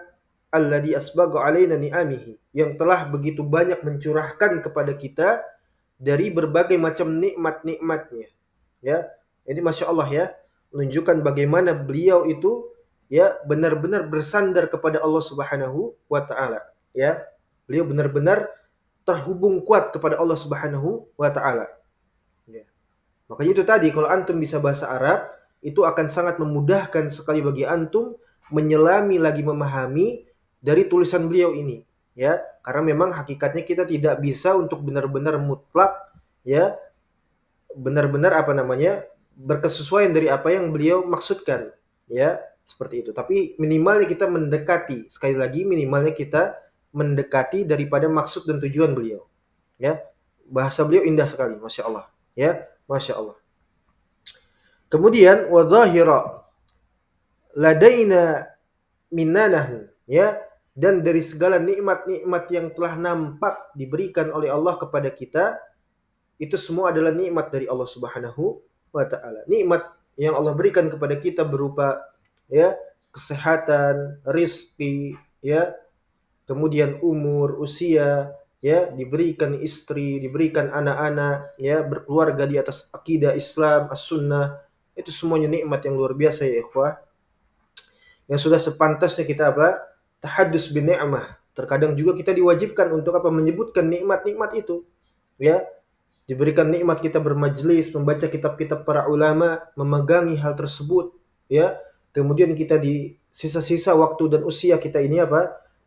alladzi asbagha alaina ni'amihi, yang telah begitu banyak mencurahkan kepada kita dari berbagai macam nikmat-nikmatnya. Ya, ini Masya Allah ya, menunjukkan bagaimana beliau itu ya benar-benar bersandar kepada Allah Subhanahu wa taala. Ya, beliau benar-benar terhubung kuat kepada Allah Subhanahu wa taala. Ya. Makanya itu tadi, kalau antum bisa bahasa Arab, itu akan sangat memudahkan sekali bagi antum menyelami lagi memahami dari tulisan beliau ini, ya. Karena memang hakikatnya kita tidak bisa untuk benar-benar mutlak, ya, benar-benar berkesesuaian dari apa yang beliau maksudkan, ya, seperti itu. Tapi minimalnya kita mendekati, sekali lagi minimalnya kita mendekati daripada maksud dan tujuan beliau, ya. Bahasa beliau indah sekali, Masya Allah, ya, Masya Allah. Kemudian wa dhahira ladaina minanahu, ya, dan dari segala nikmat-nikmat yang telah nampak diberikan oleh Allah kepada kita, itu semua adalah nikmat dari Allah Subhanahu wa taala. Nikmat yang Allah berikan kepada kita berupa, ya, kesehatan, rizki, ya, kemudian umur, usia, ya, diberikan istri, diberikan anak-anak, ya, berkeluarga di atas akidah Islam, as-sunnah. Itu semuanya nikmat yang luar biasa ya ikhwah. Yang sudah sepantasnya kita tahadus bin ni'mah. Terkadang juga kita diwajibkan untuk menyebutkan nikmat-nikmat itu. Ya, diberikan nikmat kita bermajlis, membaca kitab-kitab para ulama, memegangi hal tersebut, ya. Kemudian kita di sisa-sisa waktu dan usia kita ini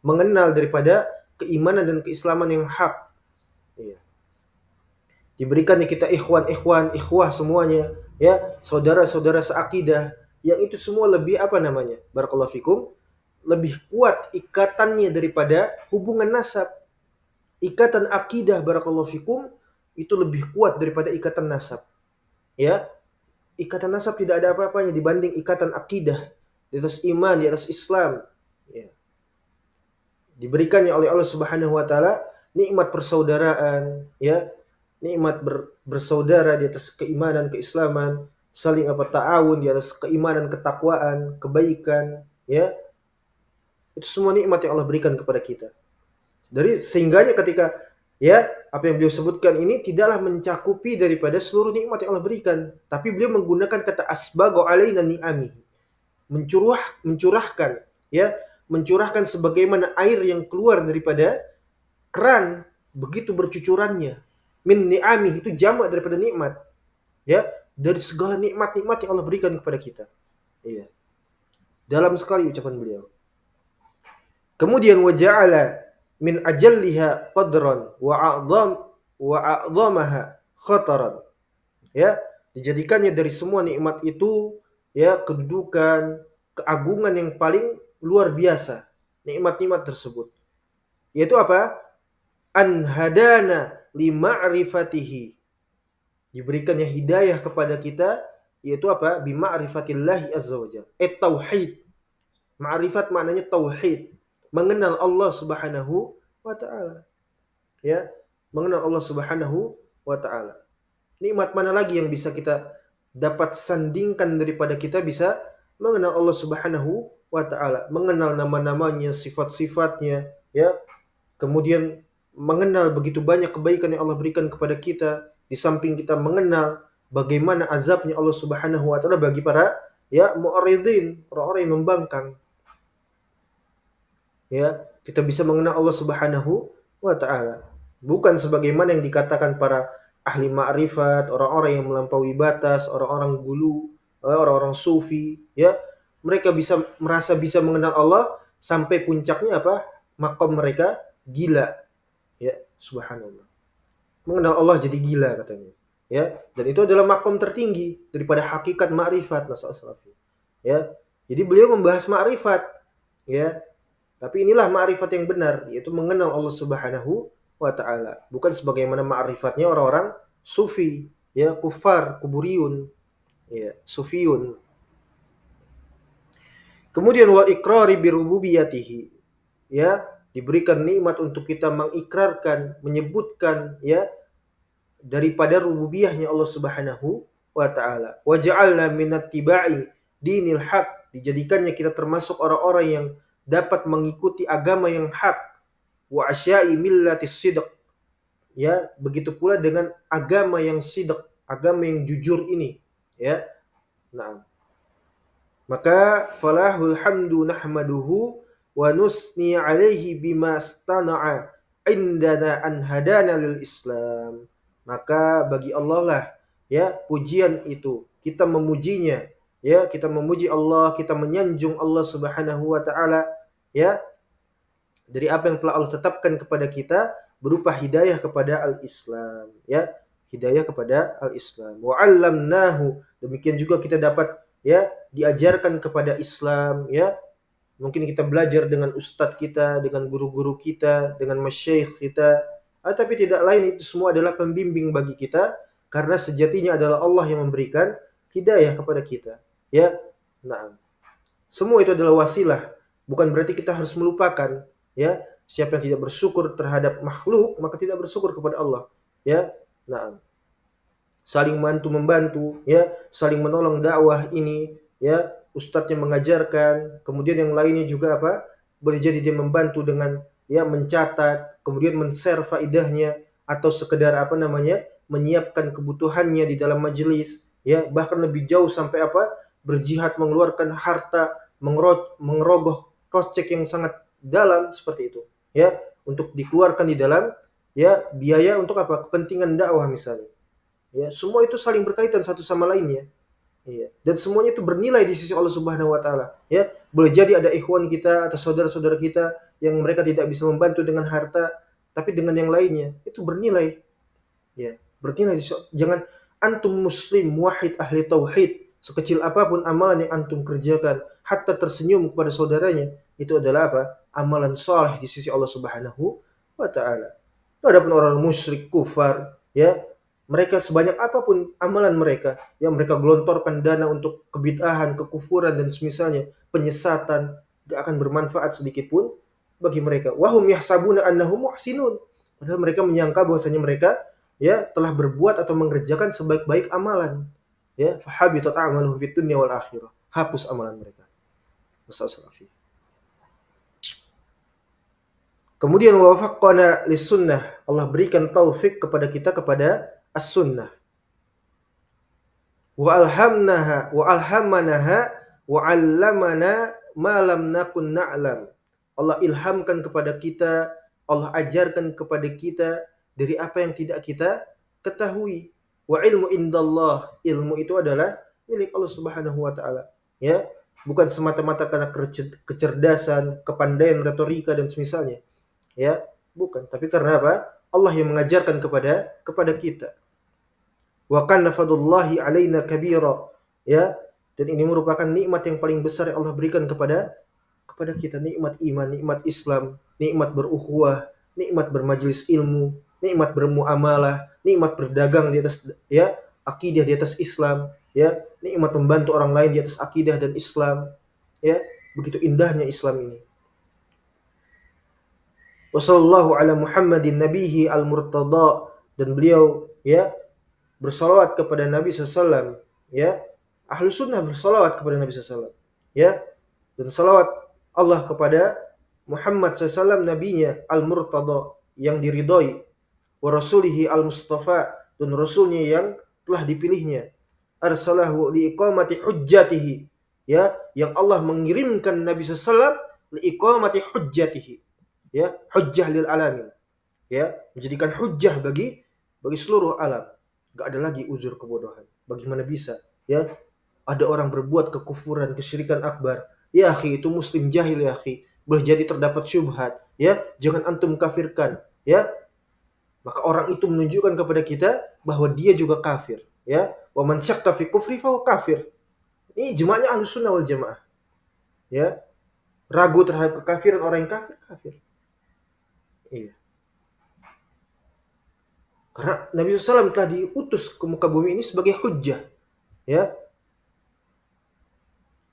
mengenal daripada keimanan dan keislaman yang hak. Ya. Diberikannya kita ikhwah semuanya, ya, saudara-saudara seakidah, yang itu semua lebih barakallahu fikum, lebih kuat ikatannya daripada hubungan nasab. Ikatan akidah, barakallahu fikum, itu lebih kuat daripada ikatan nasab. Ya, ikatan nasab tidak ada apa-apanya dibanding ikatan akidah di atas iman, di atas Islam. Ya. Diberikannya oleh Allah Subhanahu wa taala nikmat persaudaraan, ya, nikmat bersaudara di atas keimanan, keislaman, saling ta'awun di atas keimanan, ketakwaan, kebaikan, ya. Itu semua nikmat yang Allah berikan kepada kita. Dari sehingganya ketika, ya, apa yang beliau sebutkan ini tidaklah mencakupi daripada seluruh nikmat yang Allah berikan, tapi beliau menggunakan kata asbagha alaina ni'ami. Mencurahkan, ya, mencurahkan sebagaimana air yang keluar daripada keran, begitu bercucurannya. Min ni'ami itu jamak daripada nikmat, ya, dari segala nikmat-nikmat yang Allah berikan kepada kita. Iya. Dalam sekali ucapan beliau. Kemudian wa ja'ala min ajalliha qadran wa a'dhamaha khataran. Ya, dijadikannya dari semua nikmat itu, ya, kedudukan, keagungan yang paling luar biasa nikmat-nikmat tersebut. Yaitu apa? an hadana li ma'rifatihi, diberikannya hidayah kepada kita, yaitu apa? Bi ma'rifatillahi azza wajalla. Tauhid. Ma'rifat maknanya tauhid, mengenal Allah Subhanahu wa taala. Ya, mengenal Allah Subhanahu wa taala. Nikmat mana lagi yang bisa kita dapat sandingkan daripada kita bisa mengenal Allah Subhanahu wa taala, mengenal nama-namanya, sifat-sifatnya, ya. Kemudian mengenal begitu banyak kebaikan yang Allah berikan kepada kita, di samping kita mengenal bagaimana azabnya Allah Subhanahu wa taala bagi para mu'ridin, orang-orang yang membangkang. Ya, kita bisa mengenal Allah Subhanahu wa taala. Bukan sebagaimana yang dikatakan para ahli ma'rifat, orang-orang yang melampaui batas, orang-orang gulu, orang-orang sufi, ya. Mereka bisa merasa bisa mengenal Allah sampai puncaknya apa? Makom mereka gila, ya, subhanallah. Mengenal Allah jadi gila katanya. Ya, dan itu adalah makom tertinggi daripada hakikat ma'rifat, nasallallahu. Ya. Jadi beliau membahas ma'rifat, ya. Tapi inilah ma'rifat yang benar, yaitu mengenal Allah Subhanahu wa taala, bukan sebagaimana ma'rifatnya orang-orang sufi, ya, kufar, kuburiyun, ya, sufiyun. Kemudian wal iqrari bi rububiyatihi, ya, diberikan nikmat untuk kita mengikrarkan, menyebutkan, ya, daripada rububiyahnya Allah Subhanahu wa taala. Wa ja'alna minat tibai dinil haq, dijadikannya kita termasuk orang-orang yang dapat mengikuti agama yang hak, wa asya'i millatis sidq, ya, begitu pula dengan agama yang sidq, agama yang jujur ini, ya. Nah, maka falahul hamdu nahmaduhu wa nusni alaihi bima stana'a indana an hadana lil Islam. Maka bagi Allah lah, ya, pujian itu, kita memujinya, ya, kita memuji Allah, kita menyanjung Allah Subhanahu wa taala, ya, dari apa yang telah Allah tetapkan kepada kita berupa hidayah kepada al-Islam, ya, hidayah kepada al-Islam. Wa 'allamnahu, demikian juga kita dapat, ya, diajarkan kepada Islam, ya. Mungkin kita belajar dengan ustadz kita, dengan guru-guru kita, dengan masyayikh kita, tapi tidak lain itu semua adalah pembimbing bagi kita, karena sejatinya adalah Allah yang memberikan hidayah kepada kita, ya. Nah, semua itu adalah wasilah, bukan berarti kita harus melupakan, ya. Siapa yang tidak bersyukur terhadap makhluk, maka tidak bersyukur kepada Allah, ya. Nah, saling membantu, ya, saling menolong dakwah ini, ya, ustadznya mengajarkan, kemudian yang lainnya juga apa? Boleh jadi dia membantu dengan, ya, mencatat, kemudian men-share faedahnya, atau sekedar apa namanya? Menyiapkan kebutuhannya di dalam majelis, ya, bahkan lebih jauh sampai apa? Berjihad, mengeluarkan harta, mengerogoh kocek yang sangat dalam seperti itu, ya, untuk dikeluarkan di dalam, ya, biaya untuk apa? Kepentingan dakwah misalnya. Ya, semua itu saling berkaitan satu sama lainnya. Iya. Dan semuanya itu bernilai di sisi Allah Subhanahu wa taala, ya. Boleh jadi ada ikhwan kita atau saudara-saudara kita yang mereka tidak bisa membantu dengan harta, tapi dengan yang lainnya itu bernilai. Ya, bernilai. Jangan antum muslim muwahhid ahli tauhid, sekecil apapun amalan yang antum kerjakan, hatta tersenyum kepada saudaranya, itu adalah apa? Amalan saleh di sisi Allah Subhanahu wa taala. Adapun orang musyrik, kufar, ya, mereka sebanyak apapun amalan mereka, yang mereka gelontorkan dana untuk kebid'ahan, kekufuran dan semisalnya, penyesatan, gak akan bermanfaat sedikit pun bagi mereka. Wahum yahsabuna annahum muhsinun. Padahal mereka menyangka bahwasanya mereka, ya, telah berbuat atau mengerjakan sebaik-baik amalan. Ya, fahabitat a'maluhum fid dunya wal akhirah. Hapus amalan mereka. Wassalamu. Kemudian wafaqqana lis-sunnah. Allah berikan taufik kepada kita kepada as-sunnah. Wa alhamanaha wa 'allamana ma lam nakun na'lam. Allah ilhamkan kepada kita, Allah ajarkan kepada kita dari apa yang tidak kita ketahui. Wa ilmu indallah, ilmu itu adalah milik Allah Subhanahu wa taala, ya. Bukan semata-mata karena kecerdasan, kepandaian retorika dan semisalnya, ya. Bukan, tapi karena apa? Allah yang mengajarkan kepada kita. Wa kana fadlullahi alaina kabira, ya, dan ini merupakan nikmat yang paling besar yang Allah berikan kepada kita, nikmat iman, nikmat Islam, nikmat berukhuwah, nikmat bermajelis ilmu, nikmat bermuamalah, nikmat berdagang di atas ya akidah di atas Islam, ya, nikmat membantu orang lain di atas akidah dan Islam, ya. Begitu indahnya Islam ini. Wassallallahu ala Muhammadin nabihi al-murtada, dan beliau ya bersalawat kepada Nabi SAW, ya. Ahlu sunnah bersalawat kepada Nabi SAW, ya. Dan salawat Allah kepada Muhammad SAW, nabinya al-murtada, yang diridhoi, wa rasulihi al-mustafa, dan rasulnya yang telah dipilihnya, arsalahu liiqamati hujjatihi, ya, yang Allah mengirimkan Nabi SAW liiqamati hujjatihi, ya, hujjah lil alamin, ya, menjadikan hujjah bagi seluruh alam. Gak ada lagi uzur kebodohan. Bagaimana bisa, ya, ada orang berbuat kekufuran, kesyirikan akbar, ya akhi, itu muslim jahil ya akhi, boleh jadi terdapat syubhat, ya, jangan antum kafirkan, ya. Maka orang itu menunjukkan kepada kita bahwa dia juga kafir, ya. Wa man syakka fi kufri fa kafir. Ini ijma'nya Ahlussunnah wal Jamaah, ya. Ragu terhadap kekafiran orang yang kafir, kafir. Iya. Karena Nabi SAW telah diutus ke muka bumi ini sebagai hujjah, ya,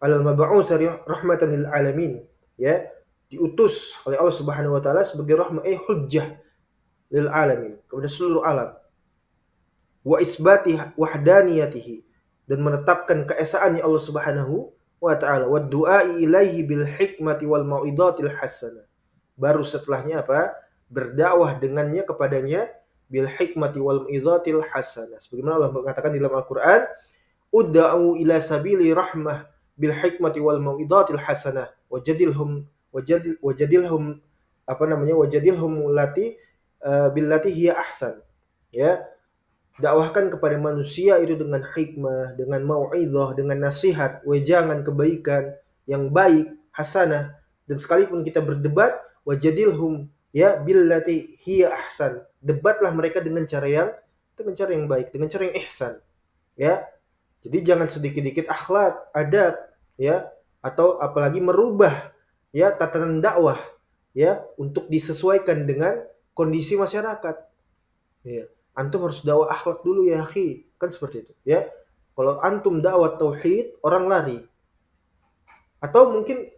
alal mab'uts rahmatan lil alamin, ya, diutus oleh Allah Subhanahu wa taala sebagai rahmah, hujjah lil alamin, kepada seluruh alam. Wa isbati wahdaniyatihi, dan menetapkan keesaannya Allah Subhanahu wa taala, wa du'ai ilaihi bil hikmati wal mau'izatil hasanah. Baru setelahnya apa? Berdakwah dengannya kepadanya bil hikmati wal mau'izatil hasanah. Sebagaimana Allah mengatakan di dalam Al-Qur'an, ud'u ila sabili rahmah bil hikmati wal mau'izatil hasanah wajadilhum wajadilhum lati billati hiya ahsan, ya. Dakwahkan kepada manusia itu dengan hikmah, dengan mau'izah, dengan nasihat, wejangan kebaikan yang baik, hasanah. Dan sekalipun kita berdebat, wajadilhum, ya, billati hiya ahsan, debatlah mereka dengan cara yang baik, dengan cara yang ihsan, ya. Jadi jangan sedikit-dikit akhlak, adab, ya, atau apalagi merubah, ya, tatanan dakwah, ya, untuk disesuaikan dengan kondisi masyarakat. Ya. Antum harus dakwah akhlak dulu ya akhi, kan seperti itu, ya. Kalau antum dakwah tauhid, orang lari. Atau mungkin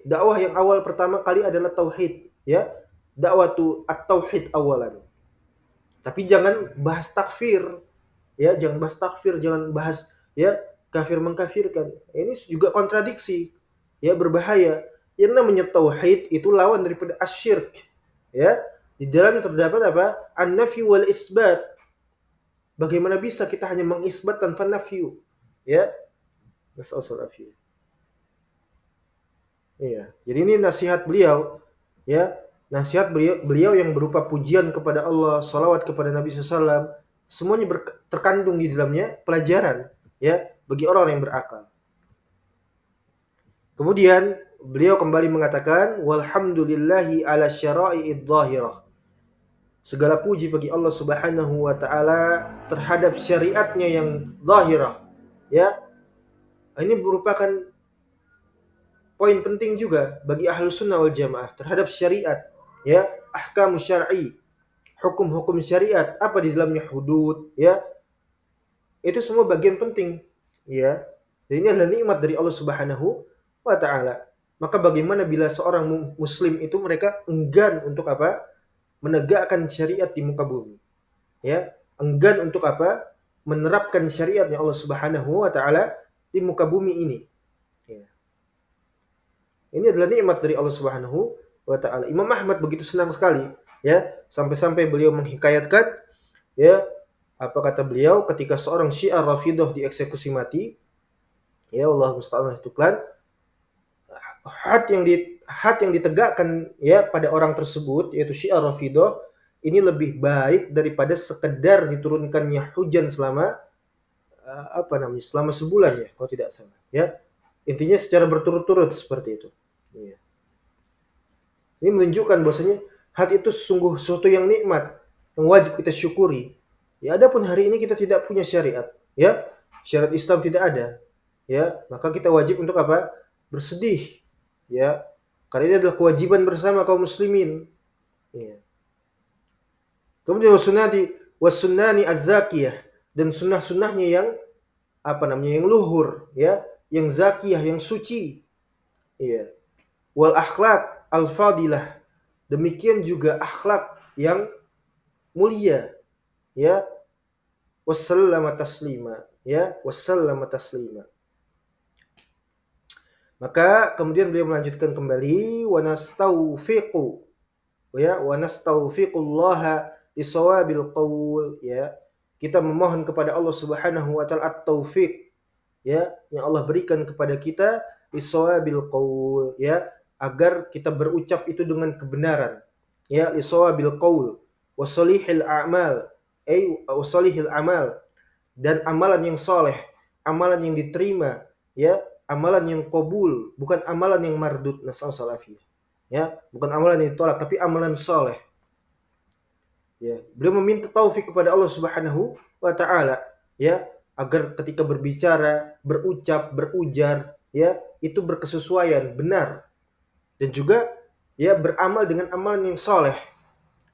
dakwah yang awal pertama kali adalah tauhid, ya. Dakwatu at-tauhid awalan. Tapi jangan bahas takfir, ya, jangan bahas, ya, kafir mengkafirkan. Ini juga kontradiksi, ya, berbahaya. Yang namanya tauhid itu lawan daripada asyirk, ya. Di dalamnya terdapat apa? An-nafyu wal isbat. Bagaimana bisa kita hanya mengisbat tanpa nafyu? Ya. Nasallallahu alaihi. Iya. Jadi ini nasihat beliau, ya. Nasihat beliau yang berupa pujian kepada Allah, salawat kepada Nabi SAW. Semuanya terkandung di dalamnya pelajaran, ya, bagi orang yang berakal. Kemudian beliau kembali mengatakan, walhamdulillahi ala syara'i'id dhahirah. Segala puji bagi Allah Subhanahu wa taala terhadap syariatnya yang zahirah, ya. Ini merupakan poin penting juga bagi Ahlus Sunnah wal Jamaah terhadap syariat, ya, ahkam syar'i, hukum-hukum syariat, apa di dalamnya hudud, ya. Itu semua bagian penting, ya. Dan ini adalah nikmat dari Allah Subhanahu wa taala. Maka bagaimana bila seorang muslim itu mereka enggan untuk apa? Menegakkan syariat di muka bumi, ya, enggan untuk apa? Menerapkan syariatnya Allah Subhanahu wa taala di muka bumi ini, ya. Ini adalah nikmat dari Allah Subhanahu wa taala. Imam Ahmad begitu senang sekali, ya, sampai-sampai beliau menghikayatkan, ya, apa kata beliau ketika seorang Syiah Rafidah dieksekusi mati, ya, Allah musta'an tuklan, had yang ditegakkan, ya, pada orang tersebut yaitu Syiah Rafidah ini lebih baik daripada sekedar diturunkannya hujan selama selama sebulan, ya, kalau tidak salah, ya. Intinya secara berturut-turut seperti itu, ya. Ini menunjukkan bahwasanya had itu sungguh sesuatu yang nikmat yang wajib kita syukuri. Ya, adapun hari ini kita tidak punya syariat, ya. Syariat Islam tidak ada, ya. Maka kita wajib untuk apa? Bersedih, ya. Karena ini adalah kewajiban bersama kaum muslimin, Ya. Kemudian wasunnani az-zakiyah, dan sunnah-sunnahnya yang yang luhur, ya, yang zakiyah, yang suci. Iya. Wal akhlak al-fadilah. Demikian juga akhlak yang mulia, ya. Wassallama taslima, ya, wassallama taslima. Maka kemudian beliau melanjutkan kembali, wa nastaufiqu, ya, wa nastaufiqullaha lisawabil qaul, ya. Kita memohon kepada Allah Subhanahu wa taala at-taufiq, ya, yang Allah berikan kepada kita lisawabil qaul, ya, agar kita berucap itu dengan kebenaran, ya, lisawabil qaul wa salihil a'mal, wa salihil amal, dan amalan yang soleh, amalan yang diterima, ya, amalan yang qabul, bukan amalan yang mardud, nasallallahu alaihi, ya, bukan amalan yang ditolak tapi amalan soleh. Ya, beliau meminta taufik kepada Allah Subhanahu wa taala, ya, agar ketika berbicara, berucap, berujar, ya, itu berkesesuaian, benar, dan juga, ya, beramal dengan amalan yang soleh.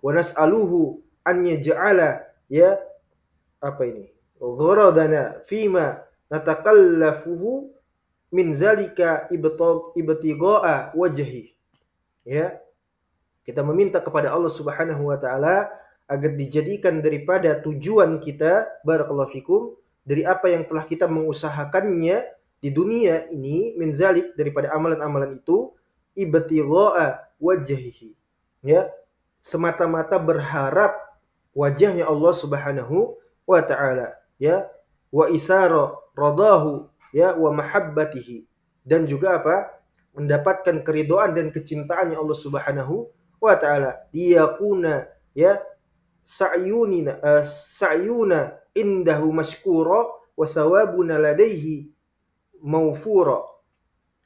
Wa nas'aluhu an yaj'ala, ya, gharadana fima natakallafuhu min zalika ibtigha'a wajhi. Ya, kita meminta kepada Allah Subhanahu wa taala agar dijadikan daripada tujuan kita, barakallahu fikum, dari apa yang telah kita mengusahakannya di dunia ini, min zalik, daripada amalan-amalan itu, ibtigha'a wajhihi, ya, semata-mata berharap wajahnya Allah Subhanahu wa taala, ya, wa isara radahu, ya, wa mahabbatihi, dan juga mendapatkan keridhaan dan kecintaannya Allah Subhanahu wa taala. Liyakuna, ya, sa'yuna indahu mashkura wa sawabuna ladaihi maufura.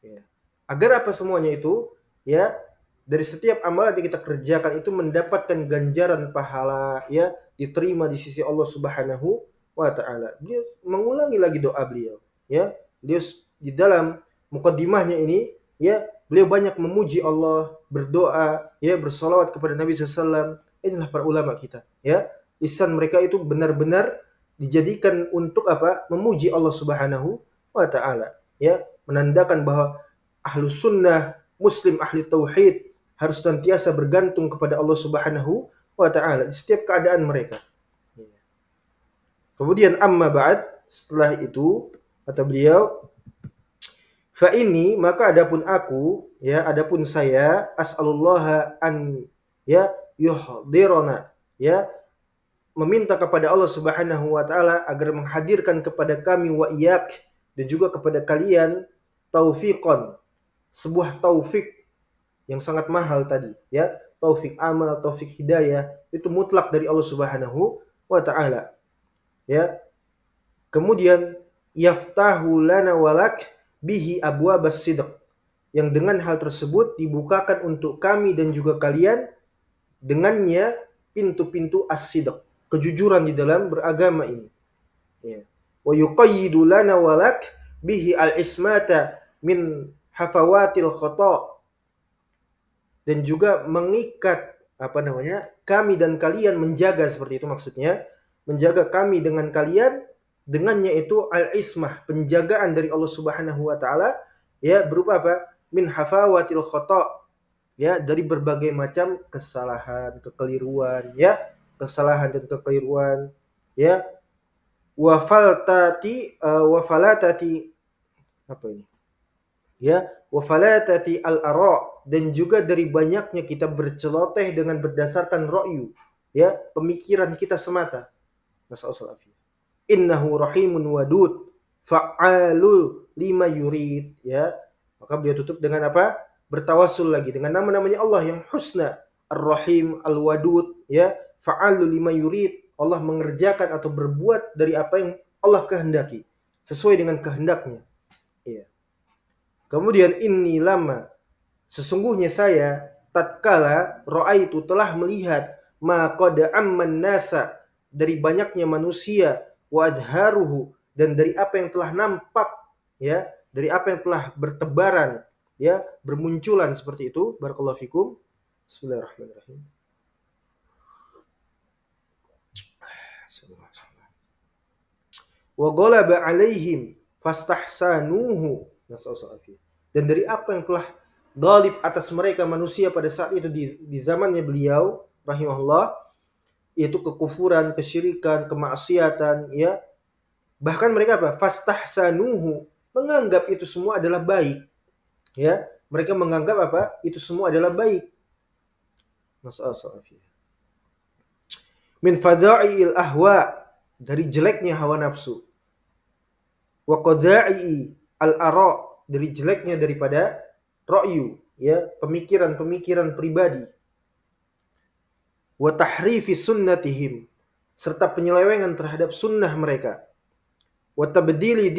Ya. Agar apa semuanya itu, ya, dari setiap amalan yang kita kerjakan itu mendapatkan ganjaran pahala, ya, diterima di sisi Allah Subhanahu wa taala. Dia mengulangi lagi doa beliau, ya. Dia di dalam mukaddimahnya ini, ya, beliau banyak memuji Allah, berdoa, ya, bersalawat kepada Nabi SAW. Inilah para ulama kita, ya. Lisan mereka itu benar-benar dijadikan untuk memuji Allah Subhanahu wa taala, ya, menandakan bahwa ahlus sunnah, muslim ahli tauhid harus senantiasa bergantung kepada Allah Subhanahu wa taala di setiap keadaan mereka. Kemudian amma ba'd, setelah itu kata beliau, fa ini, maka adapun aku, ya, adapun saya, as'alullaha an, ya, yuhdirana, ya, meminta kepada Allah Subhanahu wa taala agar menghadirkan kepada kami wa iyyak, dan juga kepada kalian, taufiqan, sebuah taufik yang sangat mahal tadi, ya, taufik amal, taufik hidayah, itu mutlak dari Allah Subhanahu wa taala, ya. Kemudian yaftahu lana walak bihi abwabas sidq, yang dengan hal tersebut dibukakan untuk kami dan juga kalian dengannya pintu-pintu as-sidq, kejujuran di dalam beragama ini, ya. Wa yuqayyidu lana walak bihi al-ismata min hafawatil khata', dan juga mengikat kami dan kalian, menjaga, seperti itu maksudnya, menjaga kami dengan kalian dengannya itu al-ismah, penjagaan dari Allah Subhanahu wa taala, ya, berupa min hafawatil khata', ya, dari berbagai macam kesalahan, kekeliruan, ya, kesalahan dan kekeliruan, ya, wa falatati ya, wa falatati al-ara', dan juga dari banyaknya kita berceloteh dengan berdasarkan ra'yu, ya, pemikiran kita semata. Nasallallahu alaihi. Innahu rahimun wadud fa'alu lima yurid, ya. Maka beliau tutup dengan bertawassul lagi dengan nama-namanya Allah yang husna, Ar-Rahim, Al-Wadud, ya, fa'alu lima yurid, Allah mengerjakan atau berbuat dari apa yang Allah kehendaki, sesuai dengan kehendaknya, ya. Kemudian inni lama, sesungguhnya saya, tatkala ra'aitu, telah melihat, ma qad amman nasa, dari banyaknya manusia, wa adharuhu, dan dari apa yang telah nampak, ya, dari apa yang telah bertebaran, ya, bermunculan seperti itu. Barakallahu fikum. Bismillahirrahmanirrahim. wa ghalaba 'alaihim fastahsanuhu. Dan dari apa yang telah ghalib atas mereka manusia pada saat itu di zamannya beliau rahimahullah, yaitu kekufuran, kesyirikan, kemaksiatan, ya. Bahkan mereka apa? Fastahsanuhu, menganggap itu semua adalah baik. Ya, mereka menganggap apa? Itu semua adalah baik. Masalah. Min fada'il ahwa, dari jeleknya hawa nafsu. Wa qada'i al-ara, dari jeleknya daripada ra'yu, ya, pemikiran-pemikiran pribadi. Wa tahrifi sunnatihim, serta penyelewengan terhadap sunnah mereka. Wa tabdili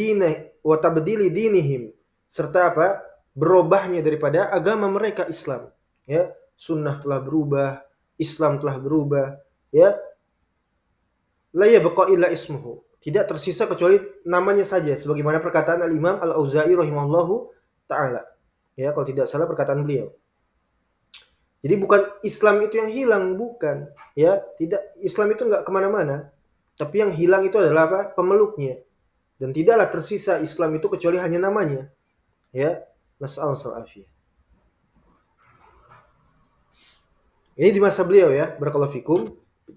dinihim, serta apa? Berubahnya daripada agama mereka Islam. Ya, sunnah telah berubah, Islam telah berubah, ya. La yabqa illa ismuhu, tidak tersisa kecuali namanya saja, sebagaimana perkataan Al-Imam Al-Auza'i rahimahullahu taala. Ya, kalau tidak salah perkataan beliau. Jadi bukan Islam itu yang hilang, bukan. Ya, tidak, Islam itu enggak kemana-mana. Tapi yang hilang itu adalah apa? Pemeluknya. Dan tidaklah tersisa Islam itu kecuali hanya namanya. Ya, nas'alullah afiyah. Ini di masa beliau ya, barakallahu fikum,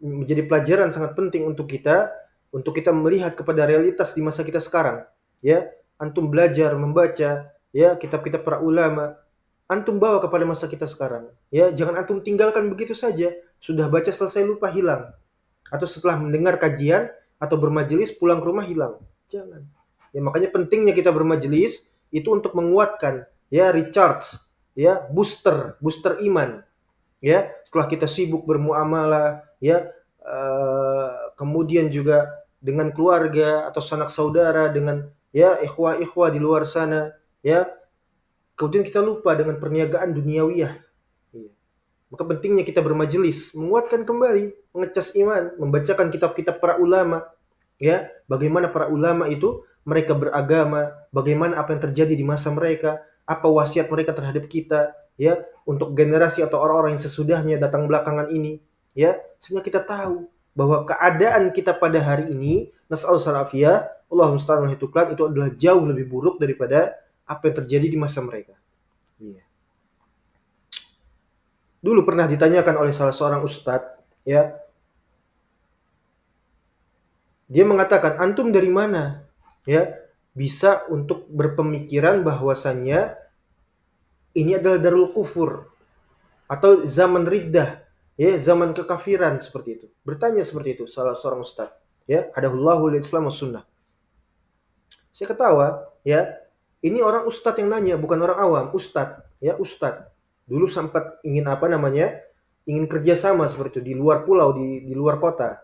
menjadi pelajaran sangat penting untuk kita melihat kepada realitas di masa kita sekarang. Ya, antum belajar membaca ya kitab-kitab para ulama, antum bawa kepada masa kita sekarang. Ya, jangan antum tinggalkan begitu saja, sudah baca selesai lupa hilang. Atau setelah mendengar kajian atau bermajelis pulang ke rumah hilang. Jangan. Ya, makanya pentingnya kita bermajelis itu untuk menguatkan, ya, recharge, ya, booster iman. Ya, setelah kita sibuk bermuamalah, ya, kemudian juga dengan keluarga atau sanak saudara, dengan ya ikhwah-ikhwah di luar sana, ya, kemudian kita lupa dengan perniagaan duniawiyah. Ya. Maka pentingnya kita bermajelis, menguatkan kembali, mengecas iman, membacakan kitab-kitab para ulama, ya, bagaimana para ulama itu mereka beragama, bagaimana apa yang terjadi di masa mereka, apa wasiat mereka terhadap kita, ya, untuk generasi atau orang-orang yang sesudahnya datang belakangan ini, ya, sehingga kita tahu bahwa keadaan kita pada hari ini, nas'alullah salafiyah, Allahumma musta'an wa hituklan, itu adalah jauh lebih buruk daripada apa yang terjadi di masa mereka. Ya. Dulu pernah ditanyakan oleh salah seorang ustadz, ya, dia mengatakan, antum dari mana, ya, bisa untuk berpemikiran bahwasannya ini adalah darul kufur atau zaman riddah, ya, zaman kekafiran, seperti itu. Bertanya seperti itu salah seorang ustaz, ya, hadahullahu lil Islam was sunnah. Saya ketawa, ya. Ini orang ustaz yang nanya, bukan orang awam, ustaz, ya, ustaz. Dulu sempat ingin apa namanya? Ingin kerjasama seperti itu di luar pulau, di luar kota,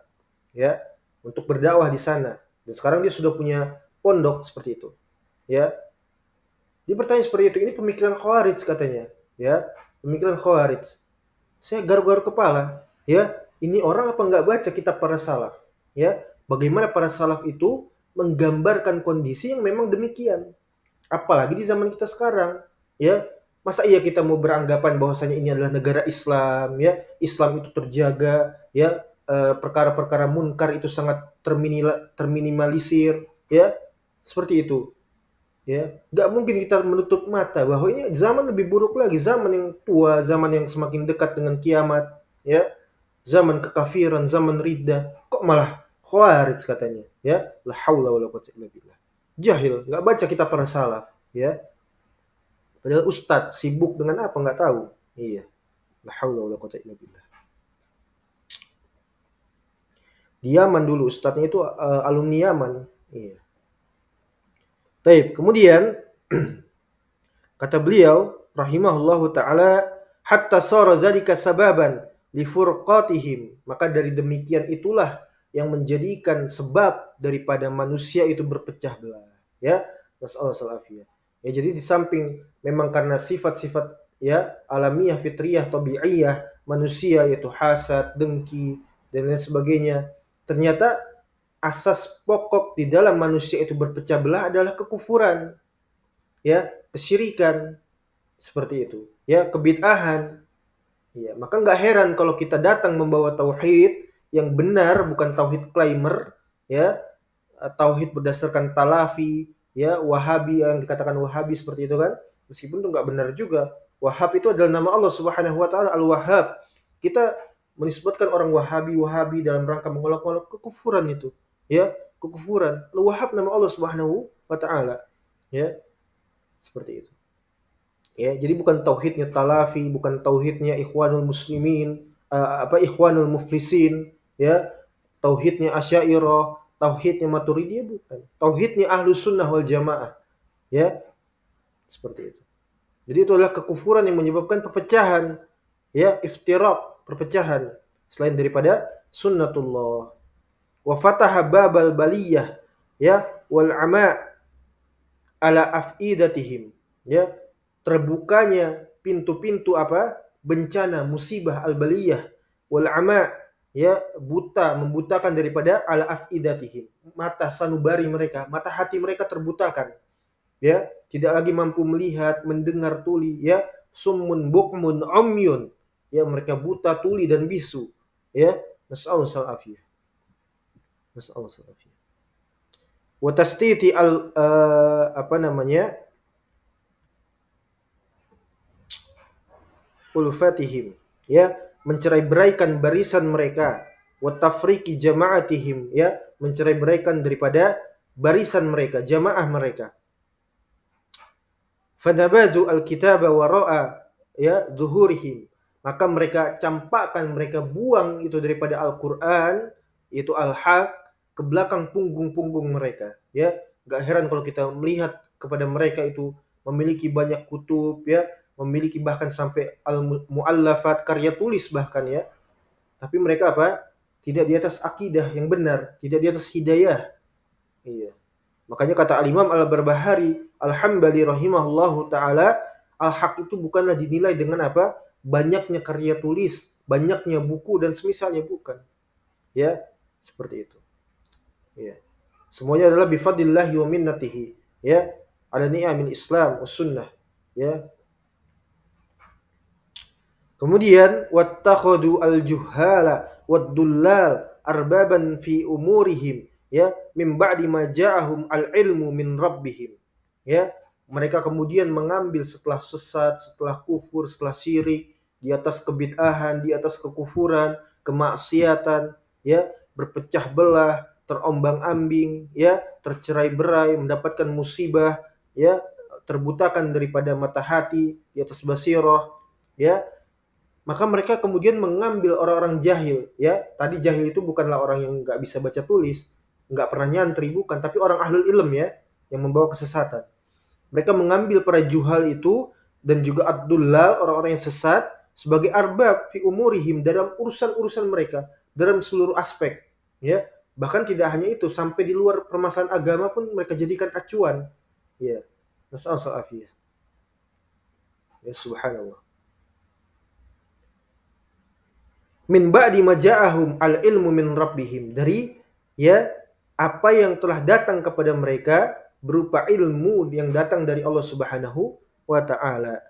ya, untuk berdakwah di sana. Dan sekarang dia sudah punya pondok seperti itu, ya. Dia bertanya seperti itu, ini pemikiran Khawarij katanya, ya, pemikiran Khawarij. Saya garuk-garuk kepala, ya, ini orang apa nggak baca kitab para salaf, ya, bagaimana para salaf itu menggambarkan kondisi yang memang demikian. Apalagi di zaman kita sekarang, ya, masa iya kita mau beranggapan bahwasanya ini adalah negara Islam, ya, Islam itu terjaga, ya, perkara-perkara munkar itu sangat terminimalisir, ya, seperti itu. Ya, nggak mungkin kita menutup mata bahwa ini zaman lebih buruk lagi, zaman yang tua, zaman yang semakin dekat dengan kiamat, ya, zaman kekafiran, zaman riddah. Kok malah Khawarij katanya, ya, la haula wala quwwata illa billah. Jahil, nggak baca kitab para salaf, ya. Padahal ustadz sibuk dengan apa nggak tahu. Iya, la haula wala quwwata illa billah. Di Yaman dulu ustadznya itu alumni Yaman, iya. Baik, kemudian kata beliau rahimahullahu taala, hatta sara zalika sababan li furqatihim, maka dari demikian itulah yang menjadikan sebab daripada manusia itu berpecah belah, ya, nasallahu alaihi. Ya, jadi di samping memang karena sifat-sifat, ya, alamiah, fitriyah, tabi'iyah manusia, yaitu hasad, dengki dan lain sebagainya, ternyata asas pokok di dalam manusia itu berpecah belah adalah kekufuran, ya, kesyirikan, seperti itu, ya, kebid'ahan. Ya, maka nggak heran kalau kita datang membawa tauhid yang benar, bukan tauhid klaimer, ya, tauhid berdasarkan talafi, ya, Wahabi yang dikatakan Wahabi seperti itu kan. Meskipun itu nggak benar juga. Wahhab itu adalah nama Allah Subhanahu wa taala, Al-Wahhab. Kita menisbatkan orang Wahabi dalam rangka mengolok-olok kekufuran itu, ya, kekufuran. Al-Wahhab nama Allah Subhanahu wa taala, ya, seperti itu. Ya, jadi bukan tauhidnya talafi, bukan tauhidnya ikhwanul muslimin, ikhwanul muflisin, ya, tauhidnya Asy'ariyah, tauhidnya Maturidiyah, bukan. Tauhidnya Ahlus Sunnah wal Jamaah, ya, seperti itu. Jadi itu adalah kekufuran yang menyebabkan perpecahan, ya, iftiraq, perpecahan selain daripada sunnatullah. Wa fataha babal baliyah, ya, wal ama ala afidatihim, ya, terbukanya pintu-pintu apa? Bencana, musibah, al-baliyah, wal ama, ya, buta, membutakan daripada ala afidatihim, mata sanubari mereka, mata hati mereka terbutakan, ya, tidak lagi mampu melihat, mendengar tuli, ya, summun bukmun umyun, ya, mereka buta, tuli dan bisu, ya, nasallahu alaihi wasallam. Wa tasditi apa namanya? Ulfatihim, ya, mencerai-beraikan barisan mereka, wa tafriqi jama'atihim, ya, mencerai-beraikan daripada barisan mereka, jamaah mereka. Fanabazu alkitaba wara'a, ya, zuhurihim, maka mereka campakkan, mereka buang itu daripada Al-Qur'an, itu al-haq, ke belakang punggung-punggung mereka, ya. Gak heran kalau kita melihat kepada mereka itu memiliki banyak kutub, ya, memiliki bahkan sampai al-muallafat, karya tulis bahkan, ya. Tapi mereka apa? Tidak di atas akidah yang benar, tidak di atas hidayah. Iya. Makanya kata Al-Imam Al-Barbahari Al-Hambali rahimahullahu taala, al-haq itu bukanlah dinilai dengan apa? Banyaknya karya tulis, banyaknya buku dan semisalnya, bukan. Ya, seperti itu. Ya. Semuanya adalah bifadlillahi wa minnatihi, ya, ala ni'amil Islam was sunnah, ya. Kemudian wattakhadu al-juhala wad-dullal arbaban fi umurihim, ya, min ba'di ma ja'ahum al-ilmu min rabbihim, ya. Mereka kemudian mengambil setelah sesat, setelah kufur, setelah syirik, di atas kebid'ahan, di atas kekufuran, kemaksiatan, ya, berpecah belah, terombang-ambing, ya, tercerai-berai, mendapatkan musibah, ya, terbutakan daripada mata hati, di atas basirah, ya. Maka mereka kemudian mengambil orang-orang jahil, ya. Tadi jahil itu bukanlah orang yang nggak bisa baca tulis, nggak pernah nyantri, bukan, tapi orang ahlul ilm, ya, yang membawa kesesatan. Mereka mengambil para juhal itu dan juga ad-dullal, orang-orang yang sesat, sebagai arbab fi umurihim, dalam urusan-urusan mereka, dalam seluruh aspek, ya. Bahkan tidak hanya itu, sampai di luar permasalahan agama pun mereka jadikan acuan, ya. Nasallallahu alaihi, ya, subhanallah. Min ba'di maja'ahum al-ilmu min rabbihim, dari, ya, apa yang telah datang kepada mereka berupa ilmu yang datang dari Allah Subhanahu wa taala.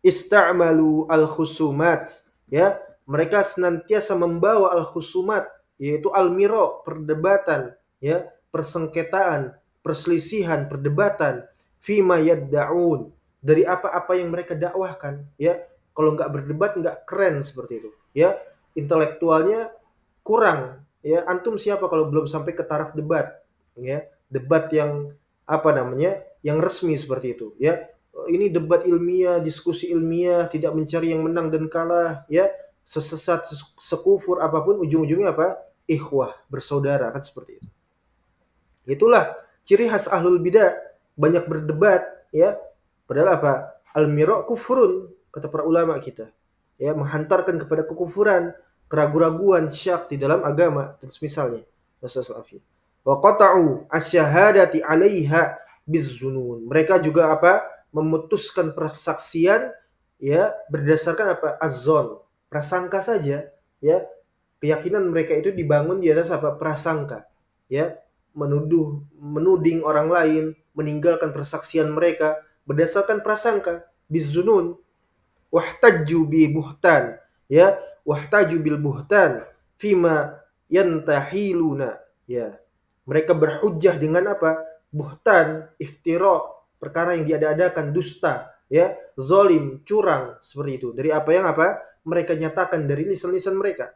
Ista'malu al-khusumat, ya, mereka senantiasa membawa al-khusumat, yaitu al-mira, perdebatan, ya, persengketaan, perselisihan, perdebatan, fima yadda'un, dari apa-apa yang mereka dakwahkan, ya. Kalau nggak berdebat nggak keren seperti itu, ya, intelektualnya kurang, ya. Antum siapa kalau belum sampai ke taraf debat, ya, debat yang apa namanya, yang resmi seperti itu, ya. Ini debat ilmiah, diskusi ilmiah, tidak mencari yang menang dan kalah, ya, sesesat, sekufur apapun, ujung-ujungnya apa? Ikhwah, bersaudara, kan seperti itu. Itulah ciri khas ahlul bidah, banyak berdebat, ya. Padahal apa? Al-mira' kufrun, kata para ulama kita, ya, menghantarkan kepada kekufuran, keraguan-raguan, syak di dalam agama dan semisalnya. Nasallallahu. Wa qata'u asyhadati 'alaiha bizzunun. Mereka juga apa? Memutuskan persaksian, ya, berdasarkan apa? Az-zon, prasangka saja, ya. Keyakinan mereka itu dibangun di atas apa? Prasangka, ya. Menuding orang lain, meninggalkan persaksian mereka berdasarkan prasangka, bizzunun. Wahtajju bi buhtan, ya, wahtaju bil buhtan fima yantahiluna, ya. Mereka berhujjah dengan apa? Buhtan, iftira, perkara yang diada-adakan, dusta, ya, zalim, curang, seperti itu. Dari apa yang apa? Mereka nyatakan dari lisan-lisan mereka.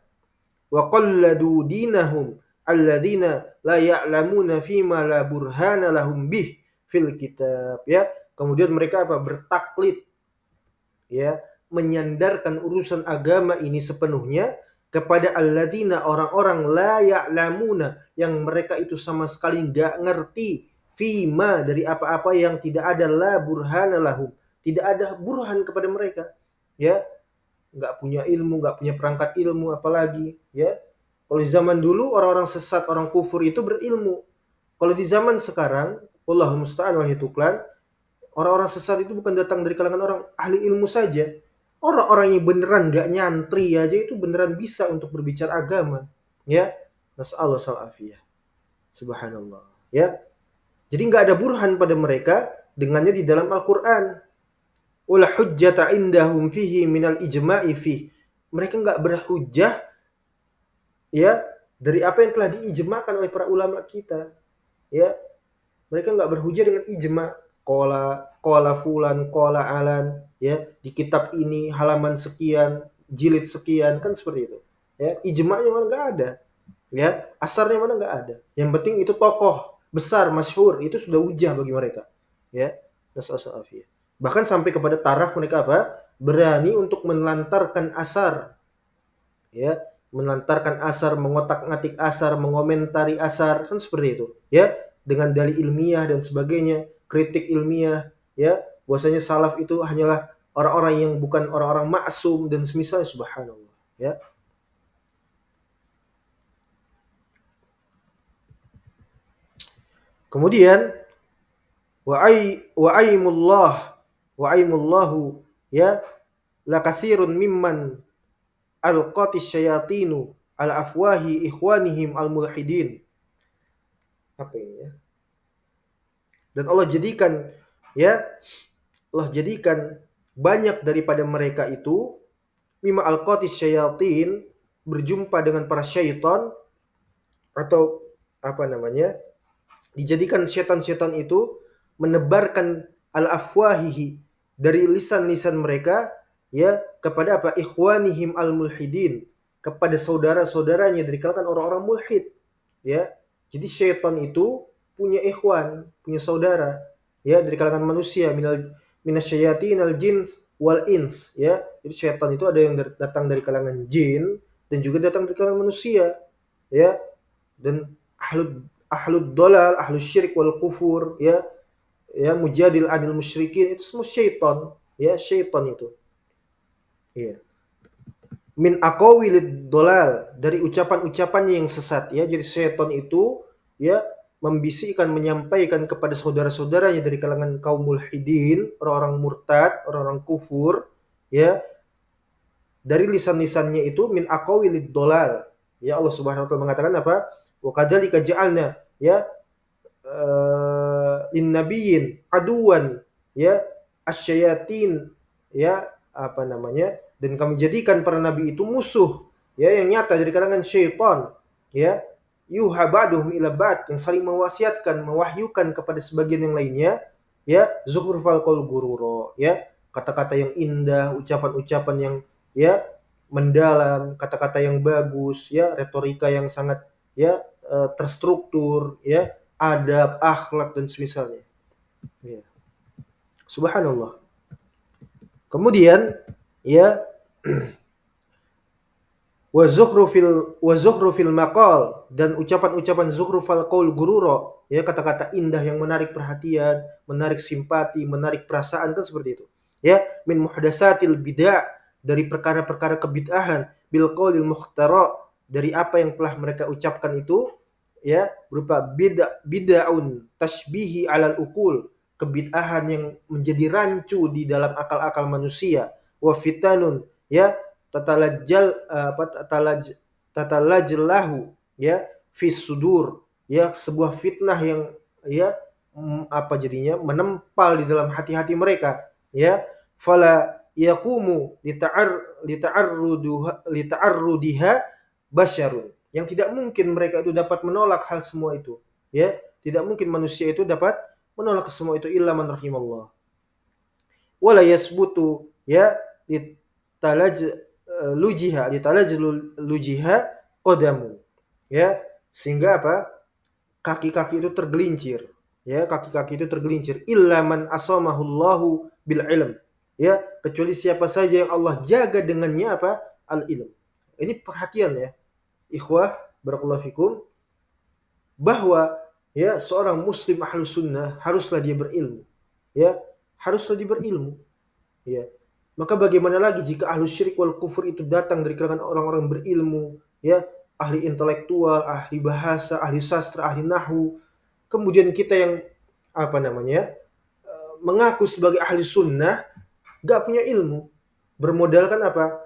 Wa qalladu dinahum alladzina la ya'lamuna fima la burhana lahum bih fil kitab, ya. Kemudian mereka apa? Bertaklid, ya, menyandarkan urusan agama ini sepenuhnya kepada alladzina, orang-orang la ya'lamuna, yang mereka itu sama sekali enggak ngerti, fima, dari apa-apa yang tidak ada, la burhana lahum, tidak ada burhan kepada mereka, ya, enggak punya ilmu, enggak punya perangkat ilmu apalagi, ya. Kalau di zaman dulu orang-orang sesat, orang kufur itu berilmu. Kalau di zaman sekarang, wallahu musta'an wal hituklan, orang-orang sesat itu bukan datang dari kalangan orang ahli ilmu saja. Orang-orang yang beneran gak nyantri aja itu beneran bisa untuk berbicara agama. Ya, nas'allahu salafiyah. Subhanallah. Ya, jadi nggak ada burhan pada mereka dengannya di dalam Al-Quran. Wala hujjata indahum fihi minal ijma'i fih. Mereka nggak berhujjah, ya, dari apa yang telah diijmakan oleh para ulama kita. Ya, mereka nggak berhujjah dengan ijma. Qala fulan, qala alan, ya, di kitab ini halaman sekian, jilid sekian, kan seperti itu. Ya, ijma'nya mana nggak ada. Ya, asarnya mana nggak ada. Yang penting itu tokoh besar, masyhur, itu sudah hujah bagi mereka. Ya, nasallahu alaihi. Bahkan sampai kepada taraf mereka apa? Berani untuk menelantarkan asar. Ya, menelantarkan asar, mengotak-ngatik asar, mengomentari asar, kan seperti itu. Ya, dengan dalil ilmiah dan sebagainya, kritik ilmiah, ya, bahwasanya salaf itu hanyalah orang-orang yang bukan orang-orang maksum dan semisal, subhanallah, ya. Kemudian wa aimullahu, ya, lakasirun mimman alqatis syayatinu ala afwahi ikhwanihim al-mulhidin. Apa ini, ya? Dan Allah jadikan, ya, Allah jadikan banyak daripada mereka itu mimma alqatis syayatin, berjumpa dengan para syaitan, atau apa namanya, dijadikan setan-setan itu menebarkan al-afwahihi, dari lisan-lisan mereka, ya, kepada apa? Ikhwanihim al-mulhidin, kepada saudara-saudaranya dari kalangan orang-orang mulhid, ya. Jadi syaitan itu punya ikhwan, punya saudara, ya, dari kalangan manusia, minasyayatinal jins wal ins, ya. Jadi syaitan itu ada yang datang dari kalangan jin dan juga datang dari kalangan manusia, ya. Dan ahlud dolal, ahlus syirik wal kufur, ya, ya, mujadil adil musyrikin, itu semua syaitan, ya, syaitan itu, ya. Min aqawilid dolal, dari ucapan-ucapannya yang sesat, ya. Jadi syaitan itu, ya, membisikkan, menyampaikan kepada saudara-saudaranya dari kalangan kaum mulhidin, orang-orang murtad, orang-orang kufur, ya, dari lisan-lisannya itu min aqawilid dolal. Ya, Allah Subhanahu wa taala mengatakan apa? Wa kadzalika ja'alna, ya, lin nabiyyin aduwan, ya, asyayatin, ya, apa namanya, dan kami jadikan para nabi itu musuh, ya, yang nyata dari kalangan syaitan, ya, yuha ba'duhum ila ba'd, yang saling mewasiatkan, mewahyukan kepada sebagian yang lainnya, ya, zuhrufal qaul gurura, ya, kata-kata yang indah, ucapan-ucapan yang, ya, mendalam, kata-kata yang bagus, ya, retorika yang sangat, ya, terstruktur, ya, adab, akhlak dan semisalnya. Ya. Subhanallah. Kemudian, ya, wa zukhrufil maqal, dan ucapan-ucapan zukhrufal qaul gurura, ya, kata-kata indah yang menarik perhatian, menarik simpati, menarik perasaan, kan seperti itu. Ya, min muhdatsatil bid'ah, dari perkara-perkara kebid'ahan, bil qaulil muhtara, dari apa yang telah mereka ucapkan itu, ya, berupa bid'aun tashbihi alal ukul, kebid'ahan yang menjadi rancu di dalam akal-akal manusia, wa fitanun, ya, tatalajlahu, ya, fis sudur, ya, sebuah fitnah yang, ya, apa jadinya, menempal di dalam hati-hati mereka, ya, fala yaqumu lita'arrudiha basyarun, yang tidak mungkin mereka itu dapat menolak hal semua itu, Ya, tidak mungkin manusia itu dapat menolak semua itu illa man rahimallah. Wala yasbutu ya litalaj litalaj lujiha qadamu. Ya, sehingga apa? Kaki-kaki itu tergelincir. Ya, kaki-kaki itu tergelincir illa man asamahullahu bil ilm. Ya, kecuali siapa saja yang Allah jaga dengannya apa? Al ilm. Ini perhatian ya. Ikhwah, barakallahu fikum, bahwa ya seorang muslim ahlus sunnah haruslah dia berilmu. Ya, haruslah dia berilmu. Ya. Maka bagaimana lagi jika ahlu syirik wal kufur itu datang dari kalangan orang-orang berilmu, ya, ahli intelektual, ahli bahasa, ahli sastra, ahli nahwu. Kemudian kita yang apa namanya? Mengaku sebagai ahli sunnah, gak punya ilmu. Bermodalkan apa?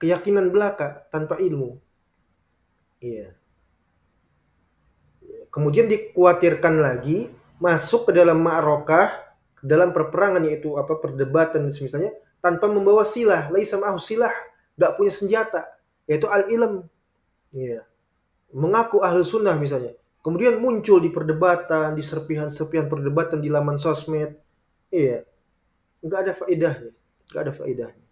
Keyakinan belaka tanpa ilmu. Iya. Kemudian dikhawatirkan lagi masuk ke dalam ma'rokah, ke dalam perperangan yaitu apa perdebatan dan semisalnya tanpa membawa silah, laisa ma'ahu silah, enggak punya senjata, yaitu al-ilm. Iya. Mengaku ahli sunnah misalnya. Kemudian muncul di perdebatan, di serpihan-serpihan perdebatan di laman sosmed. Iya. Enggak ada faedahnya. Enggak ada faedahnya.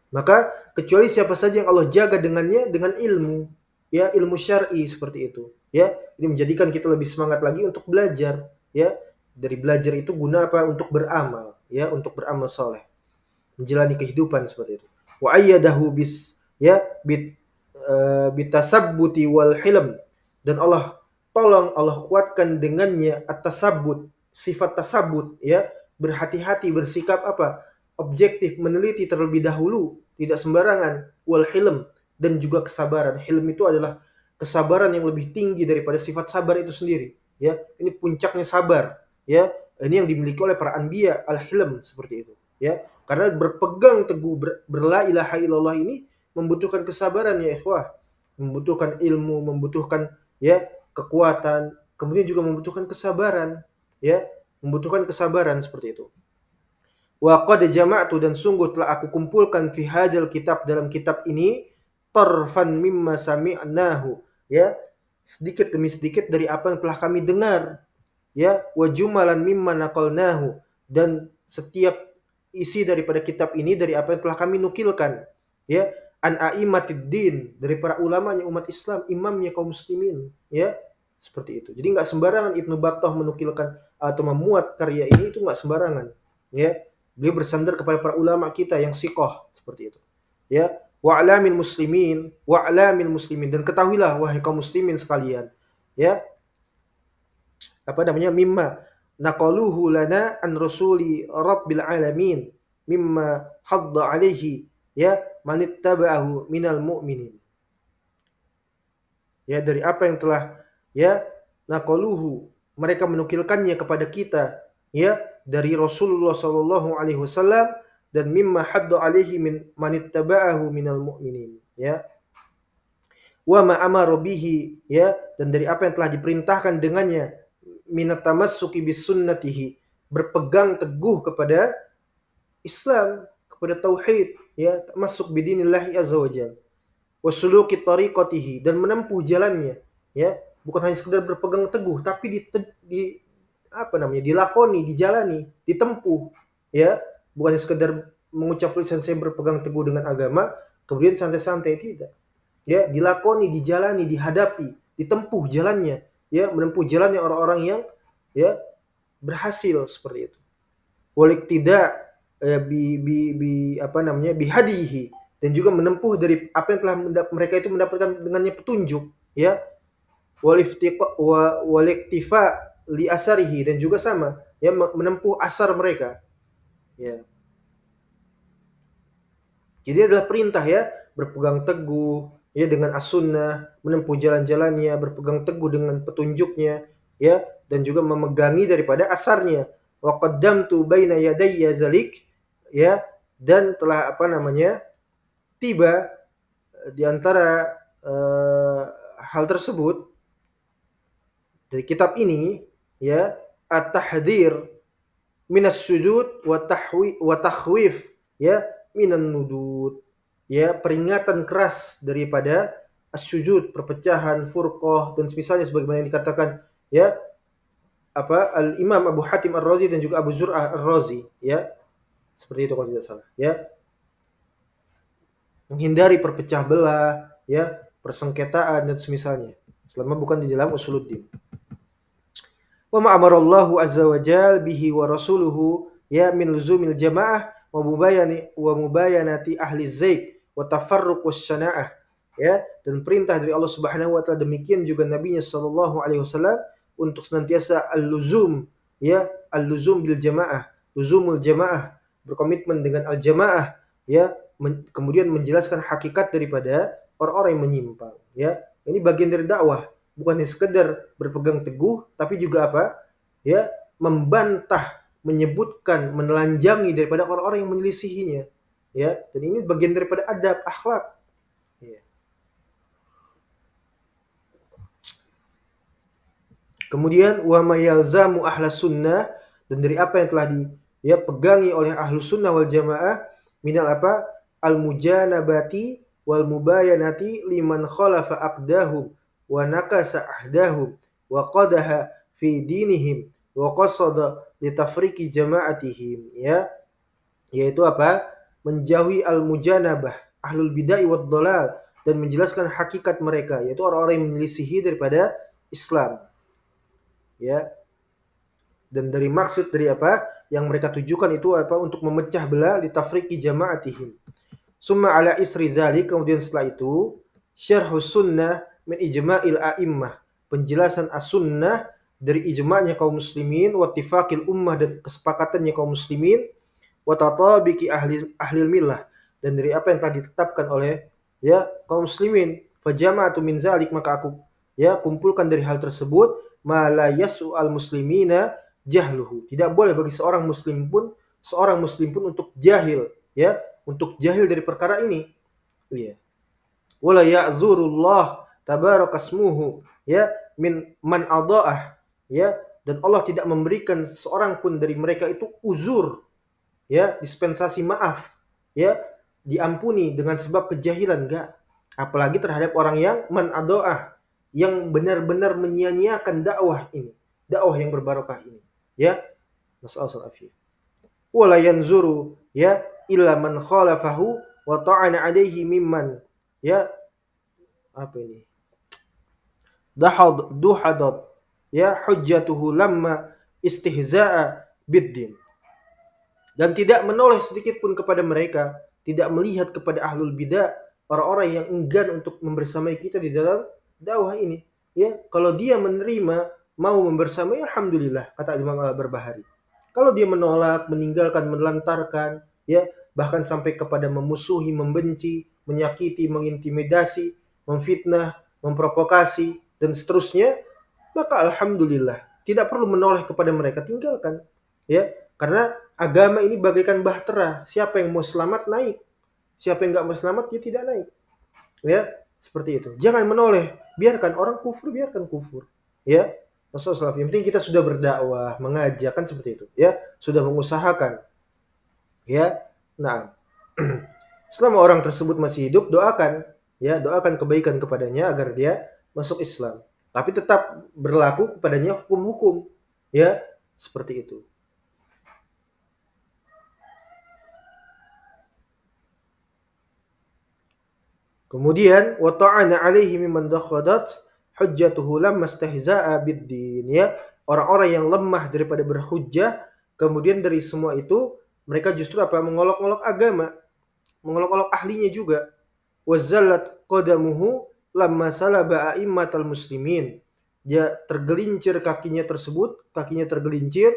Maka kecuali siapa saja yang Allah jaga dengannya dengan ilmu, ya ilmu syar'i seperti itu, ya. Ini menjadikan kita lebih semangat lagi untuk belajar, ya. Dari belajar itu guna apa? Untuk beramal, ya, untuk beramal soleh, menjalani kehidupan seperti itu. Wa ayyadahu bis ya bitasabbuti wal hilm, dan Allah tolong, Allah kuatkan dengannya at-tasabbut, sifat tasabbut, ya, berhati-hati, bersikap apa? Objektif, meneliti terlebih dahulu, tidak sembarangan, wal hilm, dan juga kesabaran. Hilm itu adalah kesabaran yang lebih tinggi daripada sifat sabar itu sendiri, ya. Ini puncaknya sabar, ya. Ini yang dimiliki oleh para anbiya, al-hilm seperti itu, ya. Karena berpegang teguh berla ilaha illallah ini membutuhkan kesabaran ya ikhwah, membutuhkan ilmu, membutuhkan ya kekuatan, kemudian juga membutuhkan kesabaran, ya, membutuhkan kesabaran seperti itu. Wa qad jama'tu, dan sungguh telah aku kumpulkan fi hadzal kitab, dalam kitab ini, tarfan mimma sami'nahu, ya, sedikit demi sedikit dari apa yang telah kami dengar, ya, wa jumalan mimma naqalnahu, dan setiap isi daripada kitab ini dari apa yang telah kami nukilkan, ya, an a'immatid din, dari para ulamanya umat Islam, imamnya kaum muslimin, ya, seperti itu. Jadi enggak sembarangan Ibnu Battah menukilkan atau memuat karya ini, itu enggak sembarangan, ya. Beliau bersandar kepada para ulama kita yang siqah seperti itu, ya. Wa'lamil muslimin, wa'lamil muslimin, dan ketahuilah wahai kaum muslimin sekalian, ya, apa namanya, mimma naqaluhu lana an rasuli rabbil alamin mimma hadda alaihi, ya, manittaba'ahu minal mu'minin, ya, dari apa yang telah, ya, naqaluhu, mereka menukilkannya kepada kita, ya, dari Rasulullah sallallahu alaihi wasallam, dan mimma hadda alaihi min manittaba'ahu minal mu'minin, ya. Wa ma amara bihi, ya, dan dari apa yang telah diperintahkan dengannya, minat tamassuki bis sunnatihi, berpegang teguh kepada Islam, kepada tauhid, ya, masuk bidinillahi azza wajalla, wasuluki tariqatihi, dan menempuh jalannya, ya, bukan hanya sekedar berpegang teguh tapi di apa namanya, dilakoni, dijalani, ditempuh, ya, bukan hanya sekedar mengucap lisan saya berpegang teguh dengan agama kemudian santai-santai, tidak, ya, dilakoni, dijalani, dihadapi, ditempuh jalannya, ya, menempuh jalannya orang-orang yang, ya, berhasil seperti itu. Walik tidak apa namanya, bihadihi, dan juga menempuh dari apa yang telah mereka itu mendapatkan dengannya petunjuk, ya, waliktifa li asarihi, dan juga sama, ya, menempuh asar mereka, ya. Jadi adalah perintah, ya, berpegang teguh, ya, dengan as-sunnah, menempuh jalan-jalannya, berpegang teguh dengan petunjuknya, ya, dan juga memegangi daripada asarnya. Wa qaddamtu baina yadayya zalik, ya, dan telah apa namanya, tiba di antara hal tersebut dari kitab ini, ya, at-tahdhir minas sujud wa takhwif, ya, minan nudud, ya, peringatan keras daripada as-sujud, perpecahan, furqah, dan semisalnya sebagaimana yang dikatakan ya, Al-Imam Abu Hatim Ar-Razi dan juga Abu Zur'ah Ar-Razi, ya. Seperti itu kalau tidak salah, ya. Menghindari perpecah belah, ya, persengketaan dan semisalnya, selama bukan di dalam usuluddin. Wa ma amarallahu azza wa jal bihi wa rasuluhu ya min luzumil jamaah wa mubayanati ahli zaik wa tafarruq wasyanaah, ya, dan perintah dari Allah Subhanahu wa taala, demikian juga nabinya sallallahu alaihi wasallam untuk senantiasa al-luzum, ya, al-luzum bil jamaah, luzumul jamaah, berkomitmen dengan al-jamaah, ya, kemudian menjelaskan hakikat daripada orang-orang yang menyimpang, ya. Ini bagian dari dakwah, bukan sekedar berpegang teguh, tapi juga apa? Ya, membantah, menyebutkan, menelanjangi daripada orang-orang yang menyelisihinya. Ya, dan ini bagian daripada adab, akhlak. Ya. Kemudian wa mayalzamu ahlas sunnah, dan dari apa yang telah pegangi oleh ahlus sunnah wal jamaah minal apa? Al-mujanabati wal mubayanati liman khalafa aqdahum wa nakasa ahdahum wa qadaha fi dinihim wa qasada li tafriqi jama'atihim, ya, yaitu apa? Menjauhi al-mujanabah, ahlul bid'ah wad dhalal, dan menjelaskan hakikat mereka, yaitu orang-orang yang menyelisihi daripada Islam, ya. Dan dari maksud dari apa yang mereka tujukan itu apa? Untuk memecah belah, li tafriqi jama'atihim. Summa ala isri dzalik, kemudian setelah itu syarhus sunnah min ijma'il a'immah, penjelasan as-sunnah dari ijma'nya kaum muslimin, wa ittifaqil ummah, dan kesepakatannya kaum muslimin, wa tatabiqi ahli millah, dan dari apa yang telah ditetapkan oleh, ya, kaum muslimin. Fa jama'atu min zalik, maka aku, ya, kumpulkan dari hal tersebut, ma la yas'u al muslimina jahluhu, tidak boleh bagi seorang muslim pun untuk jahil, ya, untuk jahil dari perkara ini. Iya. Wala ya'dzurullah tabarakasmuhu, ya, min man adaah, ya, dan Allah tidak memberikan seorang pun dari mereka itu uzur, ya, dispensasi maaf, ya, diampuni dengan sebab kejahilan, enggak. Apalagi terhadap orang yang man adaah, yang benar-benar menyia-nyiakan dakwah ini, dakwah yang berbarokah ini, ya. Masalah afiyah. Wala yanzuru, ya, illa man khalafahu wa ta'ana alaihi mimman, ya, apa ini? Duhadat, ya, hujjatuhu lamma istihza'a biddin. Dan tidak menoleh sedikit pun kepada mereka, tidak melihat kepada ahlul bidah, orang-orang yang enggan untuk membersamai kita di dalam dakwah ini, ya. Kalau dia menerima, mau membersamai, alhamdulillah, kata Imam Al-Barbahari. Kalau dia menolak, meninggalkan, melantarkan, ya, bahkan sampai kepada memusuhi, membenci, menyakiti, mengintimidasi, memfitnah, memprovokasi, dan seterusnya, maka alhamdulillah, tidak perlu menoleh kepada mereka, tinggalkan, ya. Karena agama ini bagaikan bahtera, siapa yang mau selamat naik, siapa yang nggak mau selamat dia tidak naik, ya, seperti itu. Jangan menoleh, biarkan orang kufur, biarkan kufur, ya. Rasulullah, yang penting kita sudah berdakwah, mengajak, kan seperti itu, ya, sudah mengusahakan, ya. Nah, selama orang tersebut masih hidup, doakan, ya, doakan kebaikan kepadanya agar dia masuk Islam, tapi tetap berlaku kepadanya hukum-hukum, ya, seperti itu. Kemudian wa ta'ana alaihi mimman dakhadat hujjatuhu lamma istihza'a biddin, ya, orang-orang yang lemah daripada berhujjah, kemudian dari semua itu mereka justru apa? Mengolok-olok agama, mengolok-olok ahlinya juga. Wazallat qadamuhu lamma salaba a'immatal muslimin, dia tergelincir kakinya tersebut, kakinya tergelincir,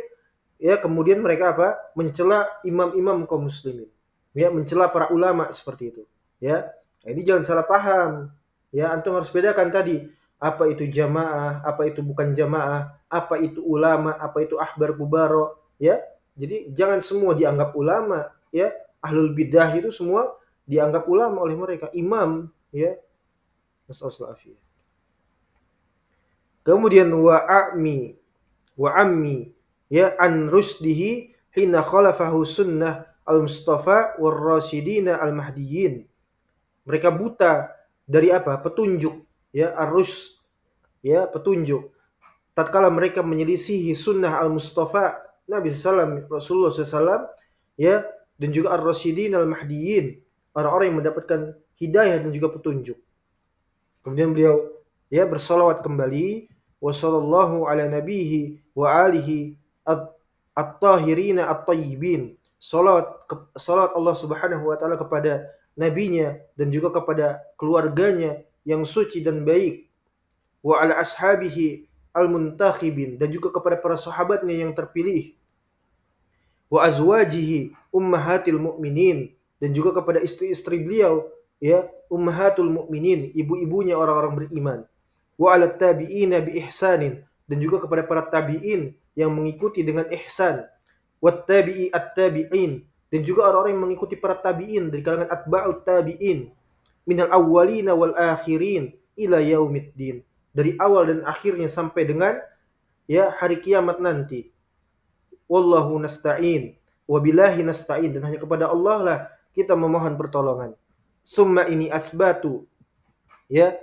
ya, kemudian mereka apa? Mencela imam-imam kaum muslimin, ya, mencela para ulama, seperti itu, ya. Ini jangan salah paham, ya, antum harus bedakan tadi, apa itu jamaah, apa itu bukan jamaah, apa itu ulama, apa itu ahbar kubaro, ya. Jadi jangan semua dianggap ulama, ya. Ahlul bidah itu semua dianggap ulama oleh mereka, imam, ya. Masalah. Kemudian wa ammi, ya, an rusdihi hina khalafahu sunnah al-mustafa war rasidina al-mahdiyyin. Mereka buta dari apa? Petunjuk, ya, arus, ya, petunjuk. tatkala mereka menyelisihi sunnah al-Mustafa Nabi SAW, Rasulullah SAW, ya, dan juga ar-rasyidin al-mahdiyyin, orang-orang yang mendapatkan hidayah dan juga petunjuk. Kemudian beliau ya bersolawat kembali, wa sallallahu ala nabihi wa alihi at-tahirina at-tayyibin. Salawat Allah Subhanahu wa taala kepada nabinya dan juga kepada keluarganya yang suci dan baik, wa ala ashabihi al-muntakhibin, dan juga kepada para sahabatnya yang terpilih, wa azwajihi ummahatil mu'minin, dan juga kepada istri-istri beliau, ya, ummahatul mu'minin, ibu-ibunya orang-orang beriman, wa ala tabi'ina bi ihsanin, dan juga kepada para tabi'in yang mengikuti dengan ihsan, wat tabi'i at-tabi'in, dan juga orang-orang yang mengikuti para tabi'in dari kalangan atba'ut tabi'in, minal awwalina wal akhirin ila yaumiddin, dari awal dan akhirnya sampai dengan ya hari kiamat nanti. Wallahu nasta'in, wabillahi nasta'in, dan hanya kepada Allah lah kita memohon pertolongan. Summa ini asbatu, ya,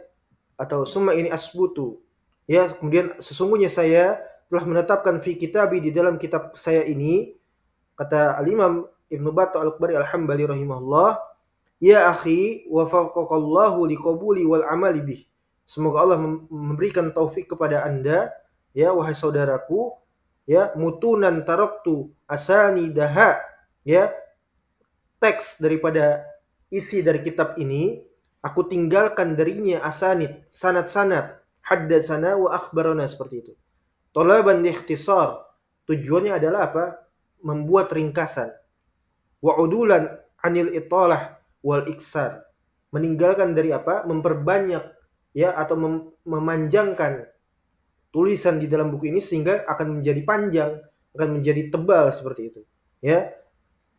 atau summa ini asbutu, ya, kemudian sesungguhnya saya telah menetapkan fi kitabi, di dalam kitab saya ini, kata al-Imam Ibnu Battah al-Akbari al-Hambali rahimahullah, ya akhi waffaqakallahu liqabuli wal amali bih. Semoga Allah memberikan taufik kepada Anda, ya wahai saudaraku, ya, mutunan taraktu asani daha, ya, teks daripada isi dari kitab ini aku tinggalkan darinya asanid, sanad-sanad, haddatsana wa akhbarana, seperti itu. Talaban ikhtisar, tujuannya adalah apa? Membuat ringkasan. Wa udulan anil italah wal iksar, meninggalkan dari apa? Memperbanyak, ya, atau memanjangkan tulisan di dalam buku ini sehingga akan menjadi panjang, akan menjadi tebal, seperti itu. Ya.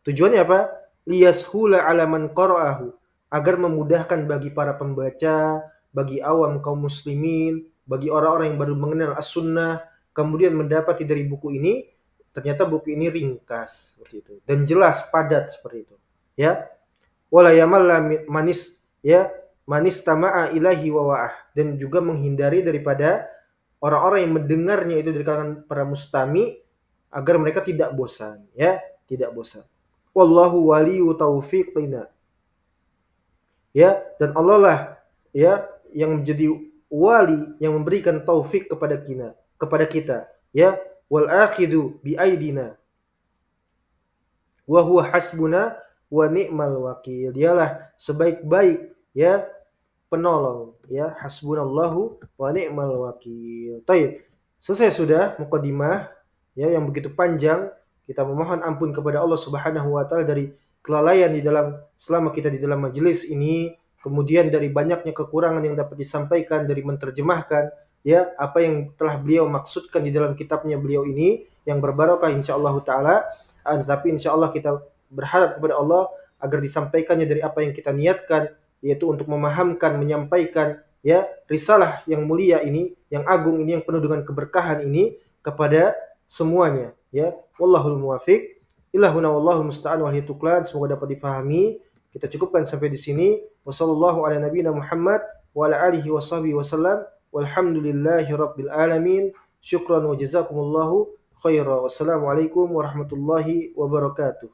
Tujuannya apa? Liyashula ala man qara'ahu, agar memudahkan bagi para pembaca, bagi awam kaum muslimin, bagi orang-orang yang baru mengenal as-sunnah, kemudian mendapati dari buku ini, ternyata buku ini ringkas, seperti itu, dan jelas, padat, seperti itu. Ya. Wala yamalla manis, ya, manistama'a ilahi wa wa'ah, dan juga menghindari daripada orang-orang yang mendengarnya itu dari kalangan para mustami, agar mereka tidak bosan, ya, tidak bosan. Wallahu waliyu taufiqina, ya, dan Allah lah, ya, yang menjadi wali, yang memberikan taufik kepada kita, ya, wal akhidu bi aidina wa huwa hasbuna wa ni'mal wakil, dialah sebaik-baik, ya, penolong, ya, hasbunallahu wa ni'mal wakil. Baik, selesai sudah mukadimah, ya, yang begitu panjang. Kita memohon ampun kepada Allah Subhanahu wa taala dari kelalaian selama kita di dalam majelis ini, kemudian dari banyaknya kekurangan yang dapat disampaikan, dari menterjemahkan, ya, apa yang telah beliau maksudkan di dalam kitabnya beliau ini yang berbarokah insyaallah taala. Tetapi insyaallah kita berharap kepada Allah agar disampaikannya dari apa yang kita niatkan, yaitu untuk memahamkan, menyampaikan, ya, risalah yang mulia ini, yang agung ini, yang penuh dengan keberkahan ini kepada semuanya, ya. Wallahul muwafiq. Ilahuna wallahul musta'an wal hituklan. Semoga dapat dipahami. Kita cukupkan sampai di sini. Wassallallahu ala nabiyina Muhammad wa ala alihi washabihi wasallam. Walhamdulillahi rabbil alamin. Syukran wa jazakumullahu khairan. Wassalamualaikum warahmatullahi wabarakatuh.